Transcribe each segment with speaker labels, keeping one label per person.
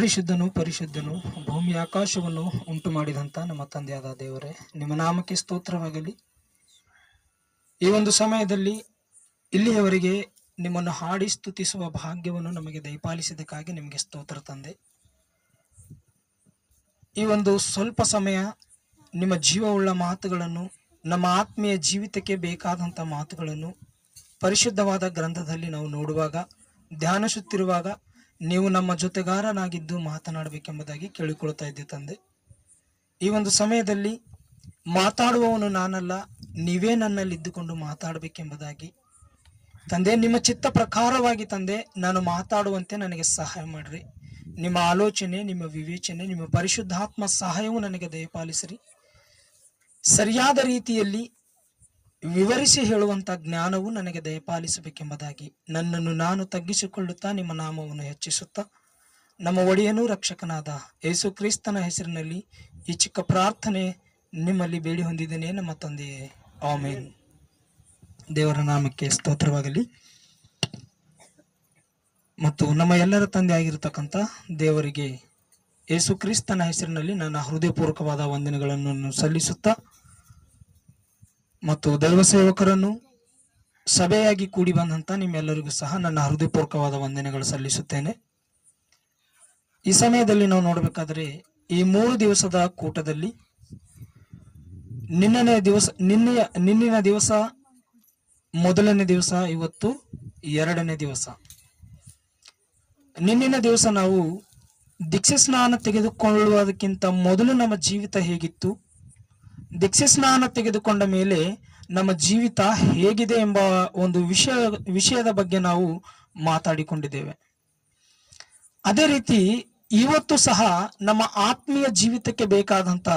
Speaker 1: ಪರಿಶುದ್ಧನು ಪರಿಶುದ್ಧನು ಭೂಮಿ ಆಕಾಶವನ್ನು ಉಂಟು ಮಾಡಿದಂತ ನಮ್ಮ ತಂದೆಯಾದ ದೇವರೇ, ನಿಮ್ಮ ನಾಮಕ್ಕೆ ಸ್ತೋತ್ರವಾಗಲಿ. ಈ ಒಂದು ಸಮಯದಲ್ಲಿ ಇಲ್ಲಿಯವರೆಗೆ ನಿಮ್ಮನ್ನು ಹಾಡಿ ಸ್ತುತಿಸುವ ಭಾಗ್ಯವನ್ನು ನಮಗೆ ದಯಪಾಲಿಸಿದ್ದಕ್ಕಾಗಿ ನಿಮಗೆ ಸ್ತೋತ್ರ ತಂದೆ. ಈ ಒಂದು ಸ್ವಲ್ಪ ಸಮಯ ನಿಮ್ಮ ಜೀವವುಳ್ಳ ಮಾತುಗಳನ್ನು, ನಮ್ಮ ಆತ್ಮೀಯ ಜೀವಿತಕ್ಕೆ ಬೇಕಾದಂಥ ಮಾತುಗಳನ್ನು ಪರಿಶುದ್ಧವಾದ ಗ್ರಂಥದಲ್ಲಿ ನಾವು ನೋಡುವಾಗ, ಧ್ಯಾನಿಸುತ್ತಿರುವಾಗ ನೀವು ನಮ್ಮ ಜೊತೆಗಾರನಾಗಿದ್ದು ಮಾತನಾಡಬೇಕೆಂಬುದಾಗಿ ಕೇಳಿಕೊಳ್ತಾ ಇದ್ದೆ ತಂದೆ. ಈ ಒಂದು ಸಮಯದಲ್ಲಿ ಮಾತಾಡುವವನು ನಾನಲ್ಲ, ನೀವೇ ನನ್ನಲ್ಲಿ ಇದ್ದುಕೊಂಡು ಮಾತಾಡಬೇಕೆಂಬುದಾಗಿ ತಂದೆ, ನಿಮ್ಮ ಚಿತ್ತ ಪ್ರಕಾರವಾಗಿ ತಂದೆ ನಾನು ಮಾತಾಡುವಂತೆ ನನಗೆ ಸಹಾಯ ಮಾಡ್ರಿ. ನಿಮ್ಮ ಆಲೋಚನೆ, ನಿಮ್ಮ ವಿವೇಚನೆ, ನಿಮ್ಮ ಪರಿಶುದ್ಧಾತ್ಮ ಸಹಾಯವು ನನಗೆ ದಯಪಾಲಿಸಿರಿ. ಸರಿಯಾದ ರೀತಿಯಲ್ಲಿ ವಿವರಿಸಿ ಹೇಳುವಂತ ಜ್ಞಾನವು ನನಗೆ ದಯಪಾಲಿಸಬೇಕೆಂಬುದಾಗಿ ನನ್ನನ್ನು ನಾನು ತಗ್ಗಿಸಿಕೊಳ್ಳುತ್ತಾ ನಿಮ್ಮ ನಾಮವನ್ನು ಹೆಚ್ಚಿಸುತ್ತಾ ನಮ್ಮ ಒಡೆಯನೂ ರಕ್ಷಕನಾದ ಯೇಸು ಕ್ರಿಸ್ತನ ಹೆಸರಿನಲ್ಲಿ ಈ ಚಿಕ್ಕ ಪ್ರಾರ್ಥನೆ ನಿಮ್ಮಲ್ಲಿ ಬೇಡಿ ಹೊಂದಿದ್ದೇನೆ ನಮ್ಮ ತಂದೆಯೇ, ಆಮೆನ್. ದೇವರ ನಾಮಕ್ಕೆ ಸ್ತೋತ್ರವಾಗಲಿ. ಮತ್ತು ನಮ್ಮ ಎಲ್ಲರ ತಂದೆ ಆಗಿರತಕ್ಕಂಥ ದೇವರಿಗೆ ಯೇಸು ಕ್ರಿಸ್ತನ ಹೆಸರಿನಲ್ಲಿ ನನ್ನ ಹೃದಯಪೂರ್ವಕವಾದ ವಂದನೆಗಳನ್ನು ಸಲ್ಲಿಸುತ್ತಾ ಮತ್ತು ದೈವ ಸೇವಕರನ್ನು ಸಭೆಯಾಗಿ ಕೂಡಿ ಬಂದಂತ ನಿಮ್ಮೆಲ್ಲರಿಗೂ ಸಹ ನನ್ನ ಹೃದಯಪೂರ್ವಕವಾದ ವಂದನೆಗಳು ಸಲ್ಲಿಸುತ್ತೇನೆ. ಈ ಸಮಯದಲ್ಲಿ ನಾವು ನೋಡಬೇಕಾದ್ರೆ ಈ 3 ದಿವಸದ ಕೂಟದಲ್ಲಿ ನಿನ್ನಿನ ದಿವಸ ಮೊದಲನೇ ದಿವಸ, ಇವತ್ತು 2ನೇ ದಿವಸ. ನಿನ್ನಿನ ದಿವಸ ನಾವು ದೀಕ್ಷೆ ಸ್ನಾನ ತೆಗೆದುಕೊಳ್ಳುವುದಕ್ಕಿಂತ ಮೊದಲು ನಮ್ಮ ಜೀವಿತ ಹೇಗಿತ್ತು, ದೀಕ್ಷೆ ಸ್ನಾನ ತೆಗೆದುಕೊಂಡ ಮೇಲೆ ನಮ್ಮ ಜೀವಿತ ಹೇಗಿದೆ ಎಂಬ ಒಂದು ವಿಷಯದ ಬಗ್ಗೆ ನಾವು ಮಾತಾಡಿಕೊಂಡಿದ್ದೇವೆ. ಅದೇ ರೀತಿ ಇವತ್ತು ಸಹ ನಮ್ಮ ಆತ್ಮೀಯ ಜೀವಿತಕ್ಕೆ ಬೇಕಾದಂತ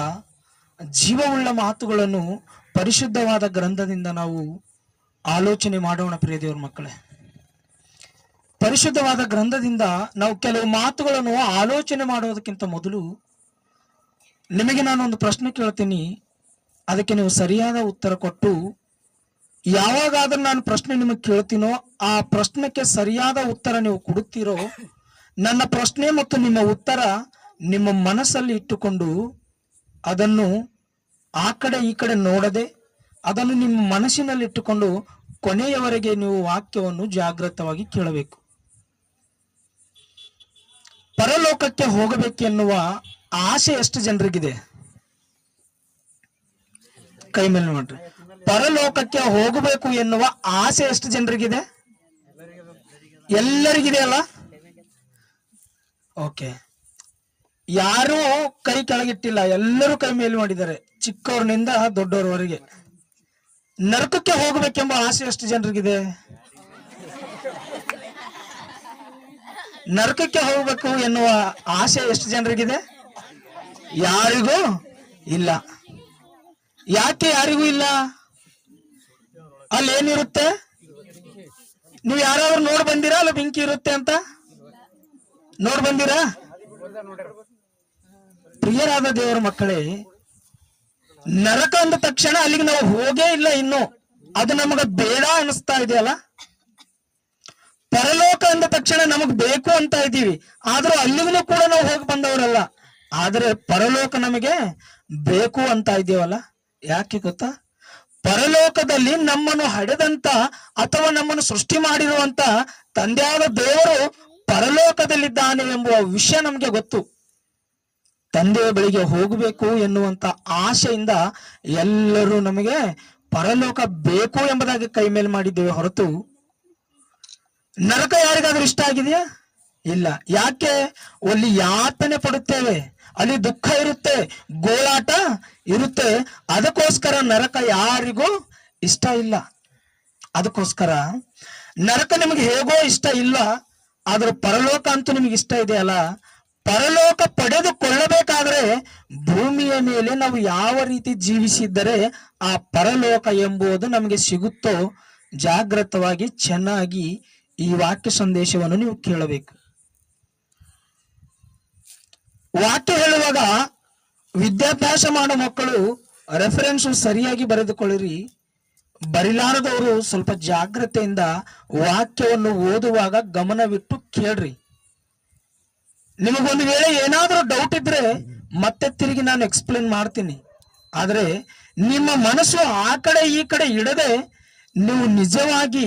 Speaker 1: ಜೀವವುಳ್ಳ ಮಾತುಗಳನ್ನು ಪರಿಶುದ್ಧವಾದ ಗ್ರಂಥದಿಂದ ನಾವು ಆಲೋಚನೆ ಮಾಡೋಣ. ಪ್ರಿಯ ದೇವರ ಮಕ್ಕಳೇ, ಪರಿಶುದ್ಧವಾದ ಗ್ರಂಥದಿಂದ ನಾವು ಕೆಲವು ಮಾತುಗಳನ್ನು ಆಲೋಚನೆ ಮಾಡೋದಕ್ಕಿಂತ ಮೊದಲು ನಿಮಗೆ ನಾನು ಒಂದು ಪ್ರಶ್ನೆ ಕೇಳ್ತೀನಿ. ಅದಕ್ಕೆ ನೀವು ಸರಿಯಾದ ಉತ್ತರ ಕೊಟ್ಟು, ಯಾವಾಗಾದ್ರೂ ನಾನು ಪ್ರಶ್ನೆ ನಿಮಗೆ ಕೇಳ್ತೀನೋ ಆ ಪ್ರಶ್ನೆಗೆ ಸರಿಯಾದ ಉತ್ತರ ನೀವು ಕೊಡುತ್ತೀರೋ, ನನ್ನ ಪ್ರಶ್ನೆ ಮತ್ತು ನಿಮ್ಮ ಉತ್ತರ ನಿಮ್ಮ ಮನಸ್ಸಲ್ಲಿ ಇಟ್ಟುಕೊಂಡು ಅದನ್ನು ಆ ಕಡೆ ಈ ಕಡೆ ನೋಡದೆ ಅದನ್ನು ನಿಮ್ಮ ಮನಸ್ಸಿನಲ್ಲಿ ಇಟ್ಟುಕೊಂಡು ಕೊನೆಯವರೆಗೆ ನೀವು ವಾಕ್ಯವನ್ನು ಜಾಗೃತವಾಗಿ ಕೇಳಬೇಕು. ಪರಲೋಕಕ್ಕೆ ಹೋಗಬೇಕೆನ್ನುವ ಆಸೆ ಎಷ್ಟು ಜನರಿಗಿದೆ? ಕೈ ಮೇಲೆ ನೋಡ್ರಿ. ಪರಲೋಕಕ್ಕೆ ಹೋಗಬೇಕು ಎನ್ನುವ ಆಸೆ ಎಷ್ಟು ಜನರಿಗಿದೆ? ಎಲ್ಲರಿಗಿದೆ ಅಲ್ಲ? ಓಕೆ, ಯಾರೂ ಕೈ ಕೆಳಗಿಟ್ಟಿಲ್ಲ, ಎಲ್ಲರೂ ಕೈ ಮೇಲೆ ಮಾಡಿದ್ದಾರೆ, ಚಿಕ್ಕವ್ರನಿಂದ ದೊಡ್ಡವರವರೆಗೆ. ನರಕಕ್ಕೆ ಹೋಗಬೇಕೆಂಬ ಆಸೆ ಎಷ್ಟು ಜನರಿಗಿದೆ? ನರಕಕ್ಕೆ ಹೋಗಬೇಕು ಎನ್ನುವ ಆಸೆ ಎಷ್ಟು ಜನರಿಗಿದೆ? ಯಾರಿಗೂ ಇಲ್ಲ. ಯಾಕೆ ಯಾರಿಗೂ ಇಲ್ಲ? ಅಲ್ಲಿ ಏನಿರುತ್ತೆ? ನೀವು ಯಾರಾದ್ರೂ ನೋಡ್ ಬಂದಿರಾ ಅಲ್ಲ ಬೆಂಕಿ ಇರುತ್ತೆ ಅಂತ? ನೋಡ್ ಬಂದಿರಾ? ಪ್ರಿಯರಾದ ದೇವರ ಮಕ್ಕಳೇ, ನರಕ ಅಂದ ತಕ್ಷಣ ಅಲ್ಲಿಗೆ ನಾವು ಹೋಗೇ ಇಲ್ಲ ಇನ್ನು, ಅದು ನಮಗ ಬೇಡ ಅನಿಸ್ತಾ ಇದೆಯಲ್ಲ. ಪರಲೋಕ ಅಂದ ತಕ್ಷಣ ನಮಗ್ ಬೇಕು ಅಂತ ಇದ್ದೀವಿ, ಆದ್ರೂ ಅಲ್ಲಿಗೂ ಕೂಡ ನಾವು ಹೋಗಿ ಬಂದವರಲ್ಲ. ಆದ್ರೆ ಪರಲೋಕ ನಮಗೆ ಬೇಕು ಅಂತ ಇದ್ದೀವಲ್ಲ. ಯಾಕೆ ಗೊತ್ತಾ? ಪರಲೋಕದಲ್ಲಿ ನಮ್ಮನ್ನು ಹಡೆದಂತ ಅಥವಾ ನಮ್ಮನ್ನು ಸೃಷ್ಟಿ ಮಾಡಿರುವಂತ ತಂದೆಯಾದ ದೇವರು ಪರಲೋಕದಲ್ಲಿದ್ದಾನೆ ಎಂಬುವ ವಿಷಯ ನಮ್ಗೆ ಗೊತ್ತು. ತಂದೆಯ ಬಳಿಗೆ ಹೋಗಬೇಕು ಎನ್ನುವಂತ ಆಶೆಯಿಂದ ಎಲ್ಲರೂ ನಮಗೆ ಪರಲೋಕ ಬೇಕು ಎಂಬುದಾಗಿ ಕೈ ಮೇಲೆ ಮಾಡಿದ್ದೇವೆ ಹೊರತು ನರಕ ಯಾರಿಗಾದ್ರೂ ಇಷ್ಟ ಆಗಿದೆಯಾ? ಇಲ್ಲ. ಯಾಕೆ? ಅಲ್ಲಿ ಯಾತನೆ ಪಡುತ್ತೇವೆ, ಅಲ್ಲಿ ದುಃಖ ಇರುತ್ತೆ, ಗೋಳಾಟ ಇರುತ್ತೆ. ಅದಕ್ಕೋಸ್ಕರ ನರಕ ಯಾರಿಗೂ ಇಷ್ಟ ಇಲ್ಲ. ಅದಕ್ಕೋಸ್ಕರ ನರಕ ನಿಮಗೆ ಹೇಗೋ ಇಷ್ಟ ಇಲ್ಲ, ಆದ್ರೆ ಪರಲೋಕ ಅಂತೂ ನಿಮಗೆ ಇಷ್ಟ ಇದೆಯಲ್ಲ. ಪರಲೋಕ ಪಡೆದುಕೊಳ್ಳಬೇಕಾದ್ರೆ ಭೂಮಿಯ ಮೇಲೆ ನಾವು ಯಾವ ರೀತಿ ಜೀವಿಸಿದ್ದರೆ ಆ ಪರಲೋಕ ಎಂಬುದು ನಮಗೆ ಸಿಗುತ್ತೋ, ಜಾಗೃತವಾಗಿ ಚೆನ್ನಾಗಿ ಈ ವಾಕ್ಯ ಸಂದೇಶವನ್ನು ನೀವು ಕೇಳಬೇಕು. ವಾಕ್ಯ ಹೇಳುವಾಗ ವಿದ್ಯಾಭ್ಯಾಸ ಮಾಡೋ ಮಕ್ಕಳು ರೆಫರೆನ್ಸ್ ಸರಿಯಾಗಿ ಬರೆದುಕೊಳ್ಳಿರಿ. ಬರಿಲಾರದವರು ಸ್ವಲ್ಪ ಜಾಗ್ರತೆಯಿಂದ ವಾಕ್ಯವನ್ನು ಓದುವಾಗ ಗಮನವಿಟ್ಟು ಕೇಳ್ರಿ. ನಿಮಗೊಂದು ವೇಳೆ ಏನಾದರೂ ಡೌಟ್ ಇದ್ರೆ ಮತ್ತೆ ತಿರುಗಿ ನಾನು ಎಕ್ಸ್ಪ್ಲೇನ್ ಮಾಡ್ತೀನಿ. ಆದ್ರೆ ನಿಮ್ಮ ಮನಸ್ಸು ಆ ಕಡೆ ಈ ಕಡೆ ಇಡದೆ ನೀವು ನಿಜವಾಗಿ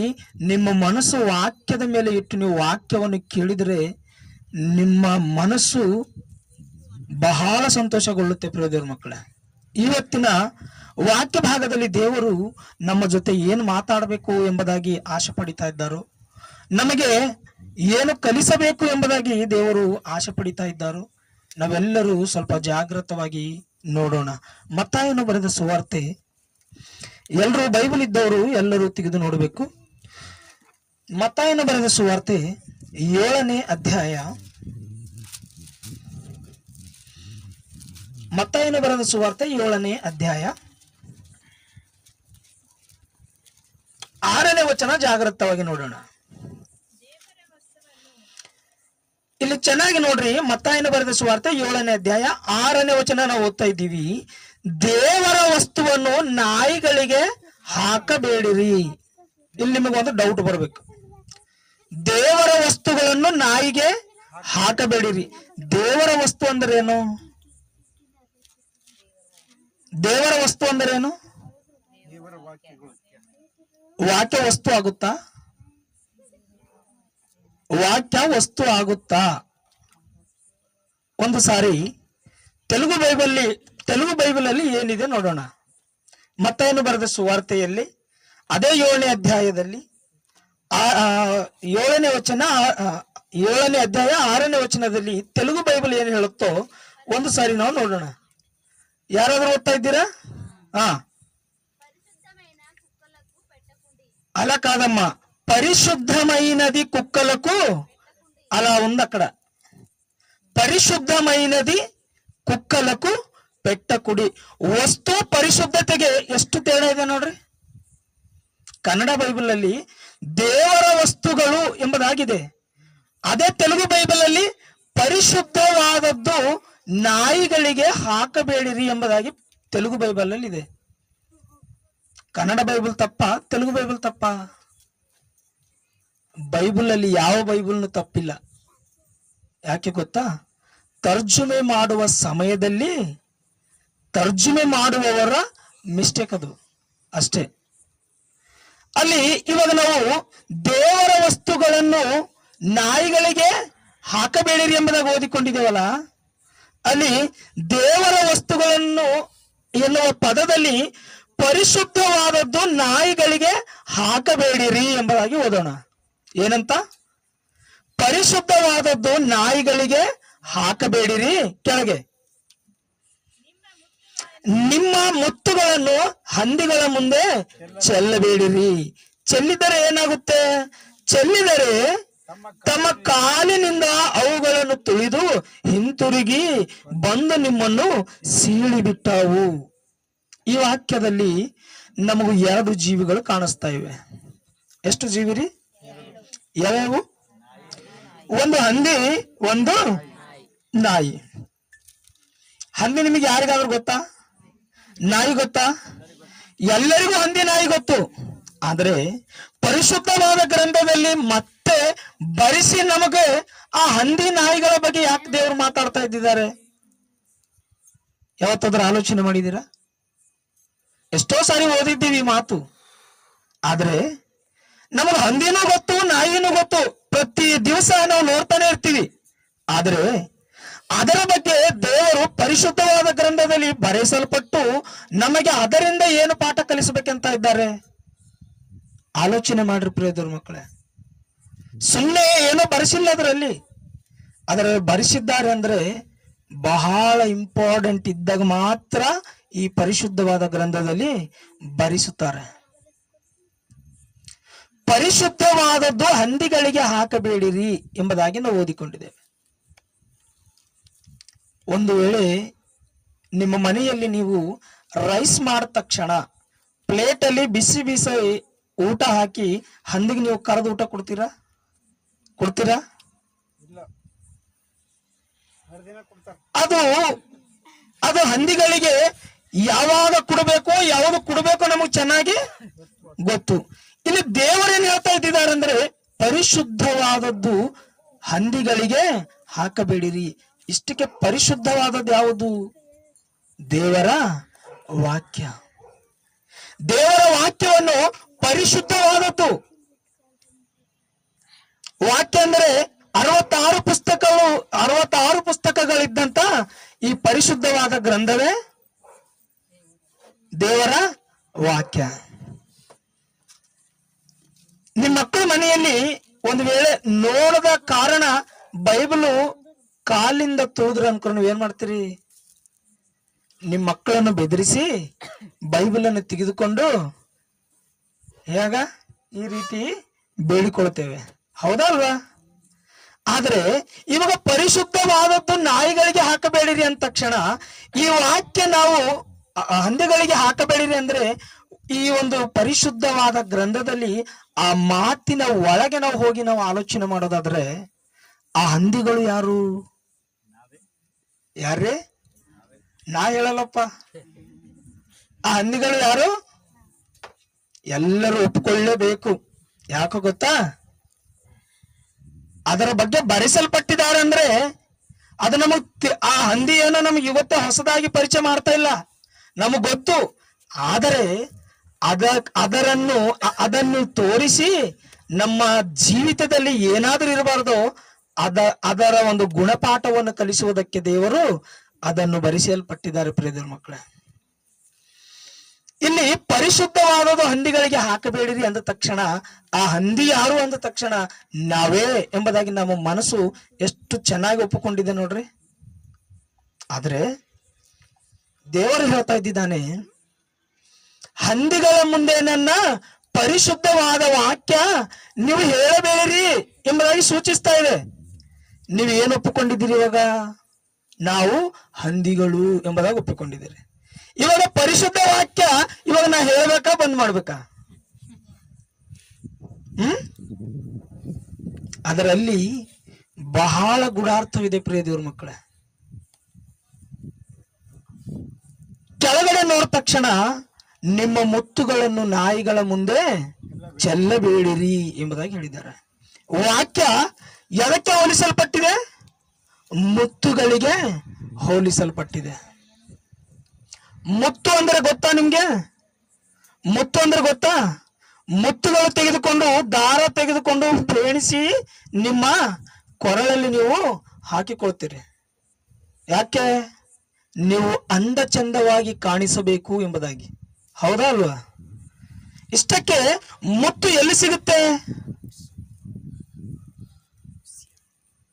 Speaker 1: ನಿಮ್ಮ ಮನಸ್ಸು ವಾಕ್ಯದ ಮೇಲೆ ಇಟ್ಟು ನೀವು ವಾಕ್ಯವನ್ನು ಕೇಳಿದರೆ ನಿಮ್ಮ ಮನಸ್ಸು ಬಹಳ ಸಂತೋಷಗೊಳ್ಳುತ್ತೆ. ಪ್ರಿಯ ದೇವರ ಮಕ್ಕಳೇ, ಇವತ್ತಿನ ವಾಕ್ಯ ಭಾಗದಲ್ಲಿ ದೇವರು ನಮ್ಮ ಜೊತೆ ಏನು ಮಾತಾಡಬೇಕು ಎಂಬುದಾಗಿ ಆಶೆ ಪಡಿತಾ ಇದ್ದಾರೋ, ನಮಗೆ ಏನು ಕಲಿಸಬೇಕು ಎಂಬುದಾಗಿ ದೇವರು ಆಶೆ ಪಡಿತಾ ಇದ್ದಾರೋ, ನಾವೆಲ್ಲರೂ ಸ್ವಲ್ಪ ಜಾಗೃತವಾಗಿ ನೋಡೋಣ. ಮತ್ತಾಯನು ಬರೆದ ಸುವಾರ್ತೆ, ಎಲ್ಲರೂ ಬೈಬಲ್ ಇದ್ದವರು ಎಲ್ಲರೂ ತೆಗೆದು ನೋಡಬೇಕು. ಮತ್ತಾಯನು ಬರೆದ ಸುವಾರ್ತೆ 7ನೇ ಅಧ್ಯಾಯ. ಮತ್ತಾಯನು ಬರೆದ ಸುವಾರ್ತೆ 7ನೇ ಅಧ್ಯಾಯ 6ನೇ ವಚನ ಜಾಗೃತವಾಗಿ ನೋಡೋಣ. ಇಲ್ಲಿ ಚೆನ್ನಾಗಿ ನೋಡ್ರಿ. ಮತ್ತಾಯನು ಬರೆದ ಸುವಾರ್ತೆ 7ನೇ ಅಧ್ಯಾಯ 6ನೇ ವಚನ ನಾವು ಓದ್ತಾ ಇದ್ದೀವಿ. ದೇವರ ವಸ್ತುವನ್ನು ನಾಯಿಗಳಿಗೆ ಹಾಕಬೇಡಿರಿ. ಇಲ್ಲಿ ನಿಮಗೊಂದು ಡೌಟ್ ಬರಬೇಕು. ದೇವರ ವಸ್ತುಗಳನ್ನು ನಾಯಿಗೆ ಹಾಕಬೇಡಿರಿ. ದೇವರ ವಸ್ತು ಅಂದ್ರೆ ಏನು? ದೇವರ ವಸ್ತು ಅಂದ್ರೆ ಏನು? ವಾಕ್ಯ ವಸ್ತು ಆಗುತ್ತಾ? ವಾಕ್ಯ ವಸ್ತು ಆಗುತ್ತಾ? ಒಂದು ಸಾರಿ ತೆಲುಗು ಬೈಬಲ್ ಅಲ್ಲಿ ಏನಿದೆ ನೋಡೋಣ. ಮತ್ತಾಯನು ಬರೆದ ಸುವಾರ್ತೆಯಲ್ಲಿ ಅದೇ 7ನೇ ಅಧ್ಯಾಯದಲ್ಲಿ 7ನೇ ವಚನ 7ನೇ ಅಧ್ಯಾಯ 6ನೇ ವಚನದಲ್ಲಿ ತೆಲುಗು ಬೈಬಲ್ ಏನು ಹೇಳುತ್ತೋ ಒಂದು ಸಾರಿ ನಾವು ನೋಡೋಣ. ಯಾರಾದ್ರೂ ಓದ್ತಾ ಇದ್ದೀರಾ? అలా కాదమ్మా, పరిశుద్ధమైనది కుక్కలకు అలా ఉంది. అక్కడ ಪರಿಶುದ್ಧమైనది ಕುಕ್ಕలకు పెట్టకుడి. ವಸ್ತು ಪರಿಶುದ್ಧತೆಗೆ ಎಷ್ಟು ತೇಡ ಇದೆ ನೋಡ್ರಿ. ಕನ್ನಡ ಬೈಬಲ್ ಅಲ್ಲಿ ದೇವರ ವಸ್ತುಗಳು ಎಂಬುದಾಗಿದೆ. ಅದೇ ತೆಲುಗು ಬೈಬಲ್ ಅಲ್ಲಿ ಪರಿಶುದ್ಧವಾದದ್ದು ನಾಯಿಗಳಿಗೆ ಹಾಕಬೇಡಿರಿ ಎಂಬುದಾಗಿ ತೆಲುಗು ಬೈಬಲ್ ಅಲ್ಲಿ ಇದೆ. ಕನ್ನಡ ಬೈಬಲ್ ತಪ್ಪ, ತೆಲುಗು ಬೈಬಲ್ ತಪ್ಪ? ಬೈಬಲ್ ಅಲ್ಲಿ ಯಾವ ಬೈಬಲ್ನು ತಪ್ಪಿಲ್ಲ. ಯಾಕೆ ಗೊತ್ತಾ? ತರ್ಜುಮೆ ಮಾಡುವ ಸಮಯದಲ್ಲಿ ತರ್ಜುಮೆ ಮಾಡುವವರ ಮಿಸ್ಟೇಕ್ ಅದು ಅಷ್ಟೇ. ಅಲ್ಲಿ ಇವಾಗ ನಾವು ದೇವರ ವಸ್ತುಗಳನ್ನು ನಾಯಿಗಳಿಗೆ ಹಾಕಬೇಡಿರಿ ಎಂಬುದಾಗಿ ಓದಿಕೊಂಡಿದ್ದೇವಲ್ಲ, ಅಲ್ಲಿ ದೇವರ ವಸ್ತುಗಳನ್ನು ಎನ್ನುವ ಪದದಲ್ಲಿ ಪರಿಶುದ್ಧವಾದದ್ದು ನಾಯಿಗಳಿಗೆ ಹಾಕಬೇಡಿರಿ ಎಂಬುದಾಗಿ ಓದೋಣ. ಏನಂತ? ಪರಿಶುದ್ಧವಾದದ್ದು ನಾಯಿಗಳಿಗೆ ಹಾಕಬೇಡಿರಿ. ಕೆಳಗೆ ನಿಮ್ಮ ಮುತ್ತುಗಳನ್ನು ಹಂದಿಗಳ ಮುಂದೆ ಚೆಲ್ಲಬೇಡಿರಿ. ಚೆಲ್ಲಿದರೆ ಏನಾಗುತ್ತೆ? ಚೆಲ್ಲಿದರೆ ತಮ್ಮ ಕಾಲಿನಿಂದ ಅವುಗಳನ್ನು ತುಳಿದು ಹಿಂತಿರುಗಿ ಬಂದು ನಿಮ್ಮನ್ನು ಸೀಳಿಬಿಟ್ಟವು. ಈ ವಾಕ್ಯದಲ್ಲಿ ನಮಗೂ 2 ಜೀವಿಗಳು ಕಾಣಿಸ್ತಾ ಇವೆ. ಎಷ್ಟು ಜೀವಿರಿ? ಯಾವ್ಯಾವು? ಒಂದು ಹಂದಿ, ಒಂದು ನಾಯಿ. ಹಂದಿ ನಿಮಗೆ ಯಾರಿಗಾದ್ರೂ ಗೊತ್ತಾ? ನಾಯಿ ಗೊತ್ತಾ? ಎಲ್ಲರಿಗೂ ಹಂದಿ ನಾಯಿ ಗೊತ್ತು. ಆದ್ರೆ ಪರಿಶುದ್ಧವಾದ ಗ್ರಂಥದಲ್ಲಿ ಮತ್ತೆ ಬರಿಸಿ ನಮಗೆ ಆ ಹಂದಿ ನಾಯಿಗಳ ಬಗ್ಗೆ ಯಾಕೆ ದೇವರು ಮಾತಾಡ್ತಾ ಇದ್ದಾರೆ? ಯಾವತ್ತಾದ್ರೂ ಆಲೋಚನೆ ಮಾಡಿದ್ದೀರಾ? ಎಷ್ಟೋ ಸಾರಿ ಓದಿದ್ದೀವಿ ಮಾತು, ಆದ್ರೆ ನಮಗೆ ಹಂದಿನೂ ಗೊತ್ತು, ನಾಯಿನೂ ಗೊತ್ತು, ಪ್ರತಿ ದಿವಸ ನಾವು ನೋಡ್ತಾನೆ ಇರ್ತೀವಿ. ಆದ್ರೆ ಅದರ ಬಗ್ಗೆ ದೇವರು ಪರಿಶುದ್ಧವಾದ ಗ್ರಂಥದಲ್ಲಿ ಬರೆಸಲ್ಪಟ್ಟು ನಮಗೆ ಅದರಿಂದ ಏನು ಪಾಠ ಕಲಿಸಬೇಕಂತ ಇದ್ದಾರೆ? ಆಲೋಚನೆ ಮಾಡ್ರಿ ಪ್ರಿಯದವ್ರ ಮಕ್ಕಳೇ. ಸುಮ್ಮನೆ ಏನೋ ಬರೆಸಿಲ್ಲ ಅದರಲ್ಲಿ. ಅದರಲ್ಲಿ ಬರೆಸಿದ್ದಾರೆ ಅಂದ್ರೆ ಬಹಳ ಇಂಪಾರ್ಟೆಂಟ್ ಇದ್ದಾಗ ಮಾತ್ರ ಈ ಪರಿಶುದ್ಧವಾದ ಗ್ರಂಥದಲ್ಲಿ ಬರೆಸುತ್ತಾರೆ. ಪರಿಶುದ್ಧವಾದದ್ದು ಹಂದಿಗಳಿಗೆ ಹಾಕಬೇಡಿರಿ ಎಂಬುದಾಗಿ ನಾವು ಓದಿಕೊಂಡಿದ್ದೇವೆ. ಒಂದು ವೇಳೆ ನಿಮ್ಮ ಮನೆಯಲ್ಲಿ ನೀವು ರೈಸ್ ಮಾಡಿದ ತಕ್ಷಣ ಪ್ಲೇಟ್ ಅಲ್ಲಿ ಬಿಸಿ ಬಿಸಿ ಊಟ ಹಾಕಿ ಹಂದಿಗೆ ನೀವು ಕರೆದು ಊಟ ಕೊಡ್ತೀರಾ? ಅದು ಅದು ಹಂದಿಗಳಿಗೆ ಯಾವಾಗ ಕೊಡಬೇಕು, ಯಾವಾಗ ಕೊಡಬೇಕು ನಮಗೆ ಚೆನ್ನಾಗಿ ಗೊತ್ತು. ಇಲ್ಲಿ ದೇವರೇನು ಹೇಳ್ತಾ ಇದ್ದಾರೆ ಅಂದ್ರೆ ಪರಿಶುದ್ಧವಾದದ್ದು ಹಂದಿಗಳಿಗೆ ಹಾಕಬೇಡಿರಿ. ಇಷ್ಟಕ್ಕೆ ಪರಿಶುದ್ಧವಾದದ್ದು ಯಾವುದು? ದೇವರ ವಾಕ್ಯ. ದೇವರ ವಾಕ್ಯವನ್ನು ಪರಿಶುದ್ಧವಾದದ್ದು. ವಾಕ್ಯ ಅಂದ್ರೆ 66 ಪುಸ್ತಕಗಳಿದ್ದಂತ ಈ ಪರಿಶುದ್ಧವಾದ ಗ್ರಂಥವೇ ದೇವರ ವಾಕ್ಯ. ನಿಮ್ಮ ಮಕ್ಕಳ ಮನೆಯಲ್ಲಿ ಒಂದು ವೇಳೆ ನೋಡದ ಕಾರಣ ಬೈಬಲು ಕಾಲಿಂದ ತುಳಿದ್ರೆ ಅನ್ಕೊಂಡು ನೀವ್ ಏನ್ ಮಾಡ್ತೀರಿ? ನಿಮ್ಮ ಮಕ್ಕಳನ್ನು ಬೆದರಿಸಿ ಬೈಬಲ್ ಅನ್ನು ತೆಗೆದುಕೊಂಡು ಹೇಗ ಈ ರೀತಿ ಬೇಡಿಕೊಳ್ತೇವೆ, ಹೌದಲ್ವಾ? ಆದ್ರೆ ಇವಾಗ ಪರಿಶುದ್ಧವಾದದ್ದು ನಾಯಿಗಳಿಗೆ ಹಾಕಬೇಡಿರಿ ಅಂದ ತಕ್ಷಣ ಈ ವಾಕ್ಯ ನಾವು ಹಂದಿಗಳಿಗೆ ಹಾಕಬೇಡಿರಿ ಅಂದ್ರೆ ಈ ಒಂದು ಪರಿಶುದ್ಧವಾದ ಗ್ರಂಥದಲ್ಲಿ ಆ ಮಾತಿನ ಒಳಗೆ ನಾವು ಹೋಗಿ ನಾವು ಆಲೋಚನೆ ಮಾಡೋದಾದ್ರೆ ಆ ಹಂದಿಗಳು ಯಾರು? ಯಾರೇ? ನಾ ಹೇಳಲ್ಲಪ್ಪ. ಆ ಹಂದಿಗಳು ಯಾರು? ಎಲ್ಲರೂ ಒಪ್ಪಿಕೊಳ್ಳಲೇಬೇಕು. ಯಾಕೋ ಗೊತ್ತಾ? ಅದರ ಬಗ್ಗೆ ಬರೆಸಲ್ಪಟ್ಟಿದ್ದಾರೆ ಅಂದ್ರೆ ಅದು ಆ ಹಂದಿಯನ್ನು ನಮಗೆ ಇವತ್ತು ಹೊಸದಾಗಿ ಪರಿಚಯ ಮಾಡ್ತಾ ಇಲ್ಲ, ನಮಗ್ ಗೊತ್ತು. ಆದರೆ ಅದನ್ನು ತೋರಿಸಿ ನಮ್ಮ ಜೀವಿತದಲ್ಲಿ ಏನಾದ್ರೂ ಇರಬಾರ್ದು ಅದರ ಒಂದು ಗುಣಪಾಠವನ್ನು ಕಲಿಸುವುದಕ್ಕೆ ದೇವರು ಅದನ್ನು ಬರೆಸಲ್ಪಟ್ಟಿದ್ದಾರೆ. ಪ್ರಿಯರ ಮಕ್ಕಳೇ, ಇಲ್ಲಿ ಪರಿಶುದ್ಧವಾದದು ಹಂದಿಗಳಿಗೆ ಹಾಕಬೇಡಿರಿ ಅಂದ ತಕ್ಷಣ ಆ ಹಂದಿ ಯಾರು ಅಂದ ತಕ್ಷಣ ನಾವೇ ಎಂಬುದಾಗಿ ನಮ್ಮ ಮನಸ್ಸು ಎಷ್ಟು ಚೆನ್ನಾಗಿ ಒಪ್ಪಿಕೊಂಡಿದೆ ನೋಡ್ರಿ. ಆದ್ರೆ ದೇವರು ಹೇಳ್ತಾ ಇದ್ದಾನೆ, ಹಂದಿಗಳ ಮುಂದೆ ನನ್ನ ಪರಿಶುದ್ಧವಾದ ವಾಕ್ಯ ನೀವು ಹೇಳಬೇಡಿರಿ ಎಂಬುದಾಗಿ ಸೂಚಿಸ್ತಾ ಇದೆ. ನೀವು ಏನು ಒಪ್ಪಿಕೊಂಡಿದ್ದೀರಿ? ಇವಾಗ ನಾವು ಹಂದಿಗಳು ಎಂಬುದಾಗಿ ಒಪ್ಪಿಕೊಂಡಿದ್ದೀರಿ. ಇವಾಗ ಪರಿಶುದ್ಧ ವಾಕ್ಯ ಇವಾಗ ನಾ ಹೇಳ್ಬೇಕಾ ಬಂದ್ ಮಾಡ್ಬೇಕಾ? ಅದರಲ್ಲಿ ಬಹಳ ಗೂಢಾರ್ಥವಿದೆ ಪ್ರಿಯ ದೇವ್ರ ಮಕ್ಕಳೇ. ಕೆಳಗಡೆ ನೋಡಿದ ತಕ್ಷಣ ನಿಮ್ಮ ಮುತ್ತುಗಳನ್ನು ನಾಯಿಗಳ ಮುಂದೆ ಚೆಲ್ಲಬೇಡಿರಿ ಎಂಬುದಾಗಿ ಹೇಳಿದ್ದಾರೆ. ವಾಕ್ಯ ಎದಕ್ಕೆ ಹೋಲಿಸಲ್ಪಟ್ಟಿದೆ? ಮುತ್ತುಗಳಿಗೆ ಹೋಲಿಸಲ್ಪಟ್ಟಿದೆ. ಮುತ್ತು ಅಂದ್ರೆ ಗೊತ್ತಾ ನಿಮ್ಗೆ? ಮುತ್ತು ಅಂದ್ರೆ ಗೊತ್ತಾ? ಮುತ್ತುಗಳು ತೆಗೆದುಕೊಂಡು ದಾರ ತೆಗೆದುಕೊಂಡು ಪೇಣಿಸಿ ನಿಮ್ಮ ಕೊರಳಲ್ಲಿ ನೀವು ಹಾಕಿಕೊಳ್ತೀರಿ. ಯಾಕೆ? ನೀವು ಅಂದ ಚಂದವಾಗಿ ಕಾಣಿಸಬೇಕು ಎಂಬುದಾಗಿ, ಹೌದಾ ಅಲ್ವಾ? ಇಷ್ಟಕ್ಕೆ ಮುತ್ತು ಎಲ್ಲಿ ಸಿಗುತ್ತೆ?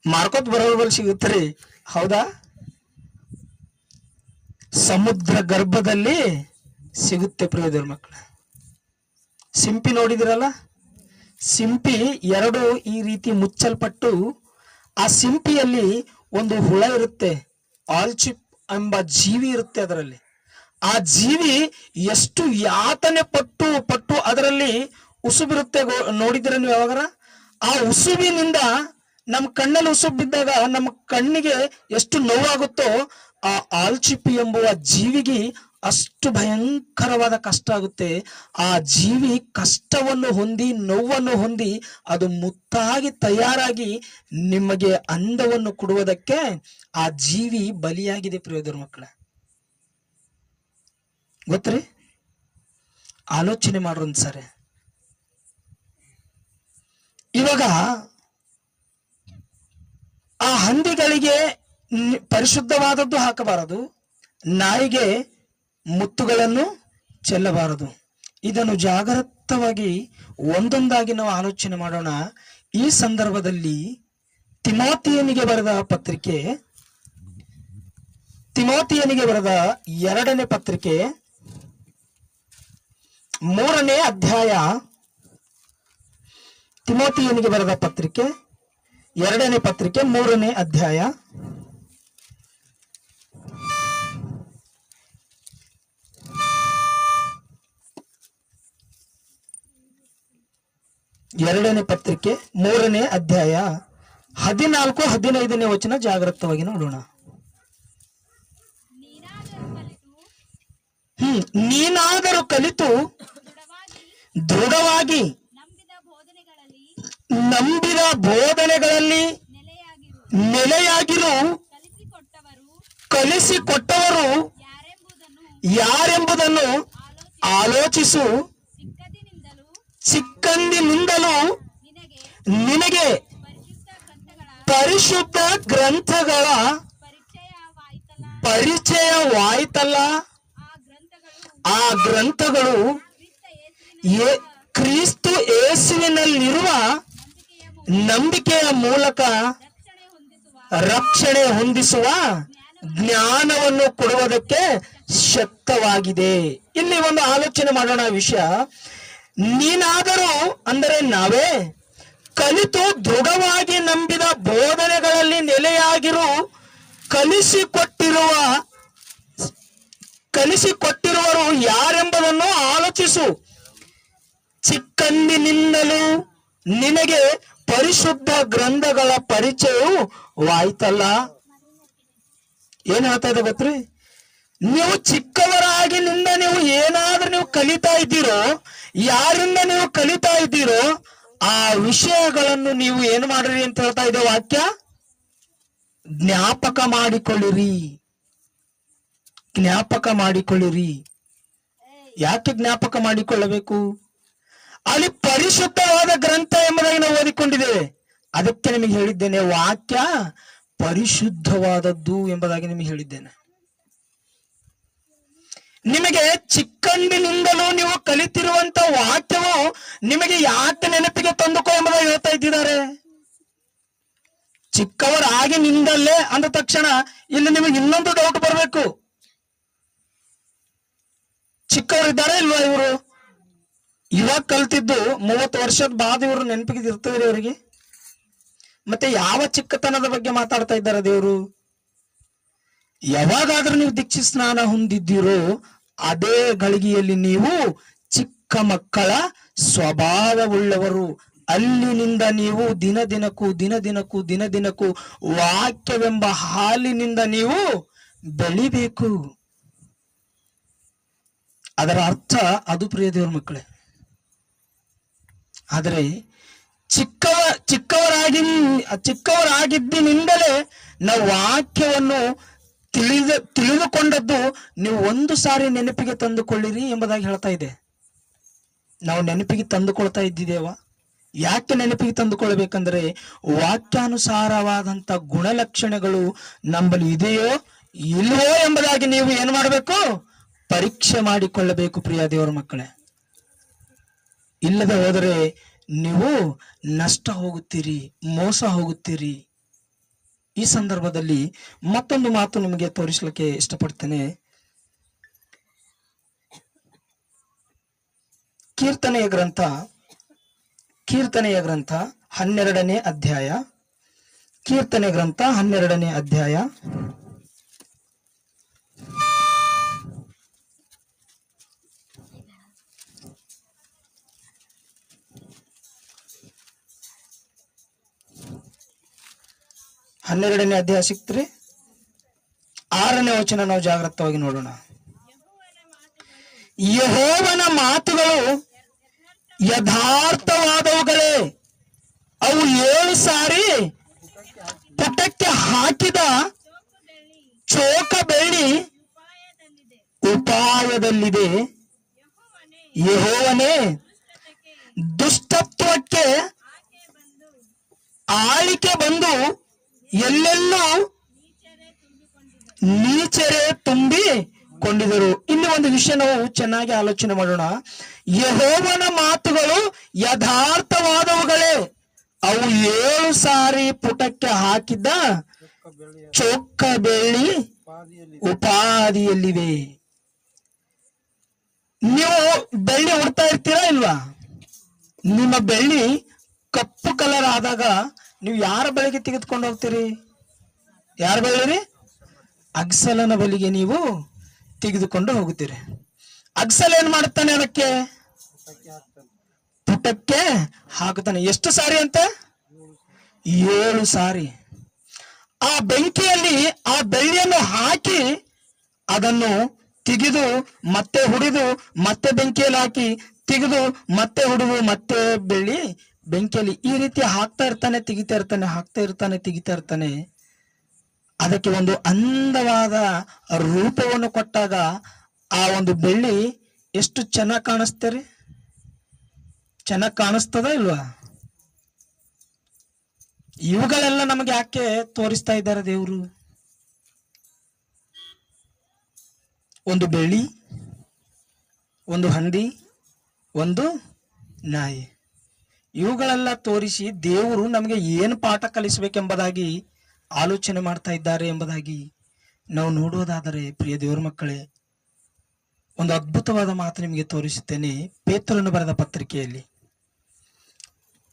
Speaker 1: ಮಾರ್ಕೋತ್ ಬರೋಬಲ್ ಸಿಗುತ್ತೀರಿ, ಹೌದಾ? ಸಮುದ್ರ ಗರ್ಭದಲ್ಲಿ ಸಿಗುತ್ತೆ ಪ್ರಿಯದೇವ್ರ ಮಕ್ಕಳ. ಸಿಂಪಿ ನೋಡಿದಿರಲ್ಲ, ಸಿಂಪಿ ಎರಡು ಈ ರೀತಿ ಮುಚ್ಚಲ್ಪಟ್ಟು ಆ ಸಿಂಪಿಯಲ್ಲಿ ಒಂದು ಹುಳ ಇರುತ್ತೆ, ಆಲ್ಚಿಪ್ ಎಂಬ ಜೀವಿ ಇರುತ್ತೆ ಅದರಲ್ಲಿ. ಆ ಜೀವಿ ಎಷ್ಟು ಯಾತನೆ ಪಟ್ಟು ಅದರಲ್ಲಿ ಉಸುಬಿರುತ್ತೆ ನೋಡಿದ್ರೆ ನೀವು ಯಾವಾಗಾರ? ಆ ಉಸುಬಿನಿಂದ ನಮ್ಮ ಕಣ್ಣಲ್ಲಿ ಉಸುಬು ಬಿದ್ದಾಗ ನಮ್ಮ ಕಣ್ಣಿಗೆ ಎಷ್ಟು ನೋವಾಗುತ್ತೋ ಆ ಆಲ್ಚಿಪ್ಪಿ ಎಂಬುವ ಜೀವಿಗೆ ಅಷ್ಟು ಭಯಂಕರವಾದ ಕಷ್ಟ ಆಗುತ್ತೆ. ಆ ಜೀವಿ ಕಷ್ಟವನ್ನು ಹೊಂದಿ ನೋವನ್ನು ಹೊಂದಿ ಅದು ಮುತ್ತಾಗಿ ತಯಾರಾಗಿ ನಿಮಗೆ ಅಂದವನ್ನು ಕೊಡುವುದಕ್ಕೆ ಆ ಜೀವಿ ಬಲಿಯಾಗಿದೆ ಪ್ರಿಯರ ಮಕ್ಕಳೇ. ಗೊತ್ತ್ರಿ? ಆಲೋಚನೆ ಮಾಡ್ರಿ. ಇವಾಗ ಆ ಹಂದಿಗಳಿಗೆ ಪರಿಶುದ್ಧವಾದದ್ದು ಹಾಕಬಾರದು, ನಾಯಿಗೆ ಮುತ್ತುಗಳನ್ನು ಚೆಲ್ಲಬಾರದು. ಇದನ್ನು ಜಾಗೃತವಾಗಿ ಒಂದೊಂದಾಗಿ ನಾವು ಆಲೋಚನೆ ಮಾಡೋಣ. ಈ ಸಂದರ್ಭದಲ್ಲಿ ತಿಮೋತಿಯನಿಗೆ ಬರೆದ 2ನೇ ಪತ್ರಿಕೆ 3ನೇ ಅಧ್ಯಾಯ, ತಿಮೋತಿಯನಿಗೆ ಬರೆದ ಪತ್ರಿಕೆ 2ನೇ ಪತ್ರಿಕೆ 3ನೇ ಅಧ್ಯಾಯ 2ನೇ ಪತ್ರಿಕೆ 3ನೇ ಅಧ್ಯಾಯ 14-15ನೇ ವಚನ ಜಾಗೃತವಾಗಿ ನೋಡೋಣ. ನೀನಾದರೂ ಕಲಿತು ದೃಢವಾಗಿ ನಂಬಿದ ಬೋಧನೆಗಳಲ್ಲಿ ನೆಲೆಯಾಗಿರು ಕಲಿಸಿಕೊಟ್ಟವರು ಯಾರೆಂಬುದನ್ನು ಆಲೋಚಿಸು. ಚಿಕ್ಕಂದಿನಿಂದಲೂ ನಿನಗೆ ಪರಿಶುದ್ಧ ಗ್ರಂಥಗಳ ಪರಿಚಯವಾಯಿತಲ್ಲ. ಆ ಗ್ರಂಥಗಳು ಕ್ರಿಸ್ತು ಯೇಸುವಿನಲ್ಲಿರುವ ನಂಬಿಕೆಯ ಮೂಲಕ ರಕ್ಷಣೆ ಹೊಂದಿಸುವ ಜ್ಞಾನವನ್ನು ಕೊಡುವುದಕ್ಕೆ ಶಕ್ತವಾಗಿದೆ. ಇಲ್ಲಿ ಒಂದು ಆಲೋಚನೆ ಮಾಡೋಣ ವಿಷಯ. ನೀನಾದರೂ ಅಂದರೆ ನಾವೇ ಕಲಿತು ದೃಢವಾಗಿ ನಂಬಿದ ಬೋಧನೆಗಳಲ್ಲಿ ನೆಲೆಯಾಗಿರು ಕಲಿಸಿಕೊಟ್ಟಿರುವರು ಯಾರೆಂಬುದನ್ನು ಆಲೋಚಿಸು. ಚಿಕ್ಕಂದಿನಿಂದಲೂ ನಿನಗೆ ಪರಿಶುದ್ಧ ಗ್ರಂಥಗಳ ಪರಿಚಯವಾಯ್ತಲ್ಲ. ಏನ್ ಹೇಳ್ತಾ ಇದೆ ಗೊತ್ತ್ರಿ? ನೀವು ಚಿಕ್ಕವರಾಗಿನಿಂದ ನೀವು ಏನಾದ್ರೂ ನೀವು ಕಲಿತಾ ಇದ್ದೀರೋ, ಯಾರಿಂದ ನೀವು ಕಲಿತಾ ಇದ್ದೀರೋ ಆ ವಿಷಯಗಳನ್ನು ನೀವು ಏನು ಮಾಡ್ರಿ ಅಂತ ಹೇಳ್ತಾ ಇದೆ ವಾಕ್ಯ. ಜ್ಞಾಪಕ ಮಾಡಿಕೊಳ್ಳಿರಿ. ಯಾಕೆ ಜ್ಞಾಪಕ ಮಾಡಿಕೊಳ್ಳಬೇಕು? ಅಲ್ಲಿ ಪರಿಶುದ್ಧವಾದ ಗ್ರಂಥ ಎಂಬುದಾಗಿ ನಾವು ಓದಿಕೊಂಡಿದ್ದೇವೆ. ಅದಕ್ಕೆ ನಿಮಗೆ ಹೇಳಿದ್ದೇನೆ, ವಾಕ್ಯ ಪರಿಶುದ್ಧವಾದದ್ದು ಎಂಬುದಾಗಿ ನಿಮಗೆ ಹೇಳಿದ್ದೇನೆ. ನಿಮಗೆ ಚಿಕ್ಕಂದಿನಿಂದಲೂ ನೀವು ಕಲಿತಿರುವಂತ ವಾಕ್ಯವು ನಿಮಗೆ ಯಾಕೆ ನೆನಪಿಗೆ ತಂದುಕೋ ಎಂಬುದಾಗಿ ಹೇಳ್ತಾ ಇದ್ದಾರೆ. ಚಿಕ್ಕವರಾಗಿನಿಂದಲೇ ಅಂದ ತಕ್ಷಣ ಇಲ್ಲಿ ನಿಮಗೆ ಇನ್ನೊಂದು ಡೌಟ್ ಬರಬೇಕು. ಚಿಕ್ಕವರಿದ್ದಾರೆ ಇಲ್ವಾ? ಇವರು ಇವಾಗ ಕಲ್ತಿದ್ದು 30 ವರ್ಷದ ಬಾದ ಇವರು ನೆನಪಿಗೆ ಇರ್ತದ್ರಿ ಅವರಿಗೆ. ಮತ್ತೆ ಯಾವ ಚಿಕ್ಕತನದ ಬಗ್ಗೆ ಮಾತಾಡ್ತಾ ಇದ್ದಾರೆ ದೇವರು? ಯಾವಾಗಾದ್ರೂ ನೀವು ದೀಕ್ಷೆ ಸ್ನಾನ ಹೊಂದಿದ್ದೀರೋ ಅದೇ ಗಳಿಗೆಯಲ್ಲಿ ನೀವು ಚಿಕ್ಕ ಮಕ್ಕಳ ಸ್ವಭಾವವುಳ್ಳವರು. ಅಲ್ಲಿನಿಂದ ನೀವು ದಿನದಿನಕ್ಕೂ ವಾಕ್ಯವೆಂಬ ಹಾಲಿನಿಂದ ನೀವು ಬೆಳಿಬೇಕು. ಅದರ ಅರ್ಥ ಅದು, ಪ್ರಿಯ ದೇವರ ಮಕ್ಕಳೇ. ಆದರೆ ಚಿಕ್ಕವರಾಗಿದ್ದಿನಿಂದಲೇ ನಾವು ವಾಕ್ಯವನ್ನು ತಿಳಿದುಕೊಂಡದ್ದು ನೀವು ಒಂದು ಸಾರಿ ನೆನಪಿಗೆ ತಂದುಕೊಳ್ಳಿರಿ ಎಂಬುದಾಗಿ ಹೇಳ್ತಾ ಇದೆ. ನಾವು ನೆನಪಿಗೆ ತಂದುಕೊಳ್ತಾ ಇದ್ದಿದ್ದೇವಾ? ಯಾಕೆ ನೆನಪಿಗೆ ತಂದುಕೊಳ್ಬೇಕಂದ್ರೆ ವಾಕ್ಯಾನುಸಾರವಾದಂತ ಗುಣಲಕ್ಷಣಗಳು ನಮ್ಮಲ್ಲಿ ಇದೆಯೋ ಇಲ್ವೋ ಎಂಬುದಾಗಿ ನೀವು ಏನು ಮಾಡಬೇಕು? ಪರೀಕ್ಷೆ ಮಾಡಿಕೊಳ್ಳಬೇಕು ಪ್ರಿಯ ದೇವರ ಮಕ್ಕಳೇ. ಇಲ್ಲದೆ ಹೋದರೆ ನೀವು ನಷ್ಟ ಹೋಗುತ್ತೀರಿ, ಮೋಸ ಹೋಗುತ್ತೀರಿ. ಈ ಸಂದರ್ಭದಲ್ಲಿ ಮತ್ತೊಂದು ಮಾತು ನಿಮಗೆ ತೋರಿಸಲಿಕ್ಕೆ ಇಷ್ಟಪಡ್ತೇನೆ. ಕೀರ್ತನೆಯ ಗ್ರಂಥ 12ನೇ ಅಧ್ಯಾಯ. ಕೀರ್ತನೆ ಗ್ರಂಥ 12ನೇ ಅಧ್ಯಾಯ. ಹನ್ನೆರಡನೇ ಅಧ್ಯಾಯ ಸಿಕ್ತ್ರಿ? 6ನೇ ವಚನ ನಾವು ಜಾಗ್ರತವಾಗಿ ನೋಡೋಣ. ಯೆಹೋವನ ಮಾತುಗಳು ಯಥಾರ್ಥವಾದವುಗಳೇ, ಅವು 7 ಸಾರಿ ಪುಟಕ್ಕೆ ಹಾಕಿದ ಚೋಕ ಬೆಳ್ಳಿ ಉಪಾಯದಲ್ಲಿದೆ. ಯೆಹೋವನೇ, ದುಷ್ಟತ್ವಕ್ಕೆ ಆಳಿಕೆ ಬಂದು ಎಲ್ಲೆಲ್ಲೂ ನೀಚರೇ ತುಂಬಿಕೊಂಡಿದರು. ಇಲ್ಲಿ ಒಂದು ವಿಷಯ ನಾವು ಚೆನ್ನಾಗಿ ಆಲೋಚನೆ ಮಾಡೋಣ. ಯೆಹೋವನ ಮಾತುಗಳು ಯಥಾರ್ಥವಾದವುಗಳೇ, ಅವು 7 ಸಾರಿ ಪುಟಕ್ಕೆ ಹಾಕಿದ್ದ ಚೊಕ್ಕ ಬೆಳ್ಳಿ ಉಪಾದಿಯಲ್ಲಿವೆ. ನೀವು ಬೆಳ್ಳಿ ಉಡ್ತಾ ಇರ್ತೀರಾ ಇಲ್ವಾ? ನಿಮ್ಮ ಬೆಳ್ಳಿ ಕಪ್ಪು ಕಲರ್ ಆದಾಗ ನೀವು ಯಾರ ಬಳಿಗೆ ತೆಗೆದುಕೊಂಡು ಹೋಗ್ತೀರಿ? ಯಾರ ಬಳಿರಿ? ಅಗ್ಸಲನ ಬಳಿಗೆ ನೀವು ತೆಗೆದುಕೊಂಡು ಹೋಗುತ್ತೀರಿ. ಅಗ್ಸಲ್ ಏನ್ ಮಾಡ್ತಾನೆ? ಅದಕ್ಕೆ ಪುಟಕ್ಕೆ ಹಾಕುತ್ತಾನೆ. ಎಷ್ಟು ಸಾರಿ ಅಂತ? 7 ಸಾರಿ. ಆ ಬೆಂಕಿಯಲ್ಲಿ ಆ ಬೆಳ್ಳಿಯನ್ನು ಹಾಕಿ ಅದನ್ನು ತೆಗೆದು ಮತ್ತೆ ಹುಡಿದು ಮತ್ತೆ ಬೆಂಕಿಯಲ್ಲಿ ಹಾಕಿ ತೆಗೆದು ಮತ್ತೆ ಹುಡಿದು ಮತ್ತೆ ಬೆಳ್ಳಿ ಬೆಂಕಿಯಲ್ಲಿ ಈ ರೀತಿ ಹಾಕ್ತಾ ಇರ್ತಾನೆ, ತೆಗಿತಾ ಇರ್ತಾನೆ, ಹಾಕ್ತಾ ಇರ್ತಾನೆ, ತೆಗಿತಾ ಇರ್ತಾನೆ. ಅದಕ್ಕೆ ಒಂದು ಅಂದವಾದ ರೂಪವನ್ನು ಕೊಟ್ಟಾಗ ಆ ಒಂದು ಬೆಳ್ಳಿ ಎಷ್ಟು ಚೆನ್ನಾಗಿ ಕಾಣಿಸ್ತಾರೆ. ಚೆನ್ನಾಗಿ ಕಾಣಿಸ್ತದ ಇಲ್ವಾ? ಇವುಗಳೆಲ್ಲ ನಮಗೆ ಯಾಕೆ ತೋರಿಸ್ತಾ ಇದ್ದಾರೆ ದೇವರು? ಒಂದು ಬೆಳ್ಳಿ, ಒಂದು ಹಂದಿ, ಒಂದು ನಾಯಿ, ಇವುಗಳೆಲ್ಲ ತೋರಿಸಿ ದೇವರು ನಮಗೆ ಏನು ಪಾಠ ಕಲಿಸಬೇಕೆಂಬುದಾಗಿ ಆಲೋಚನೆ ಮಾಡ್ತಾ ಇದ್ದಾರೆ ಎಂಬುದಾಗಿ ನಾವು ನೋಡುವುದಾದರೆ, ಪ್ರಿಯ ದೇವರ ಮಕ್ಕಳೇ, ಒಂದು ಅದ್ಭುತವಾದ ಮಾತು ನಿಮಗೆ ತೋರಿಸುತ್ತೇನೆ. ಪೇತ್ರನು ಬರೆದ ಪತ್ರಿಕೆಯಲ್ಲಿ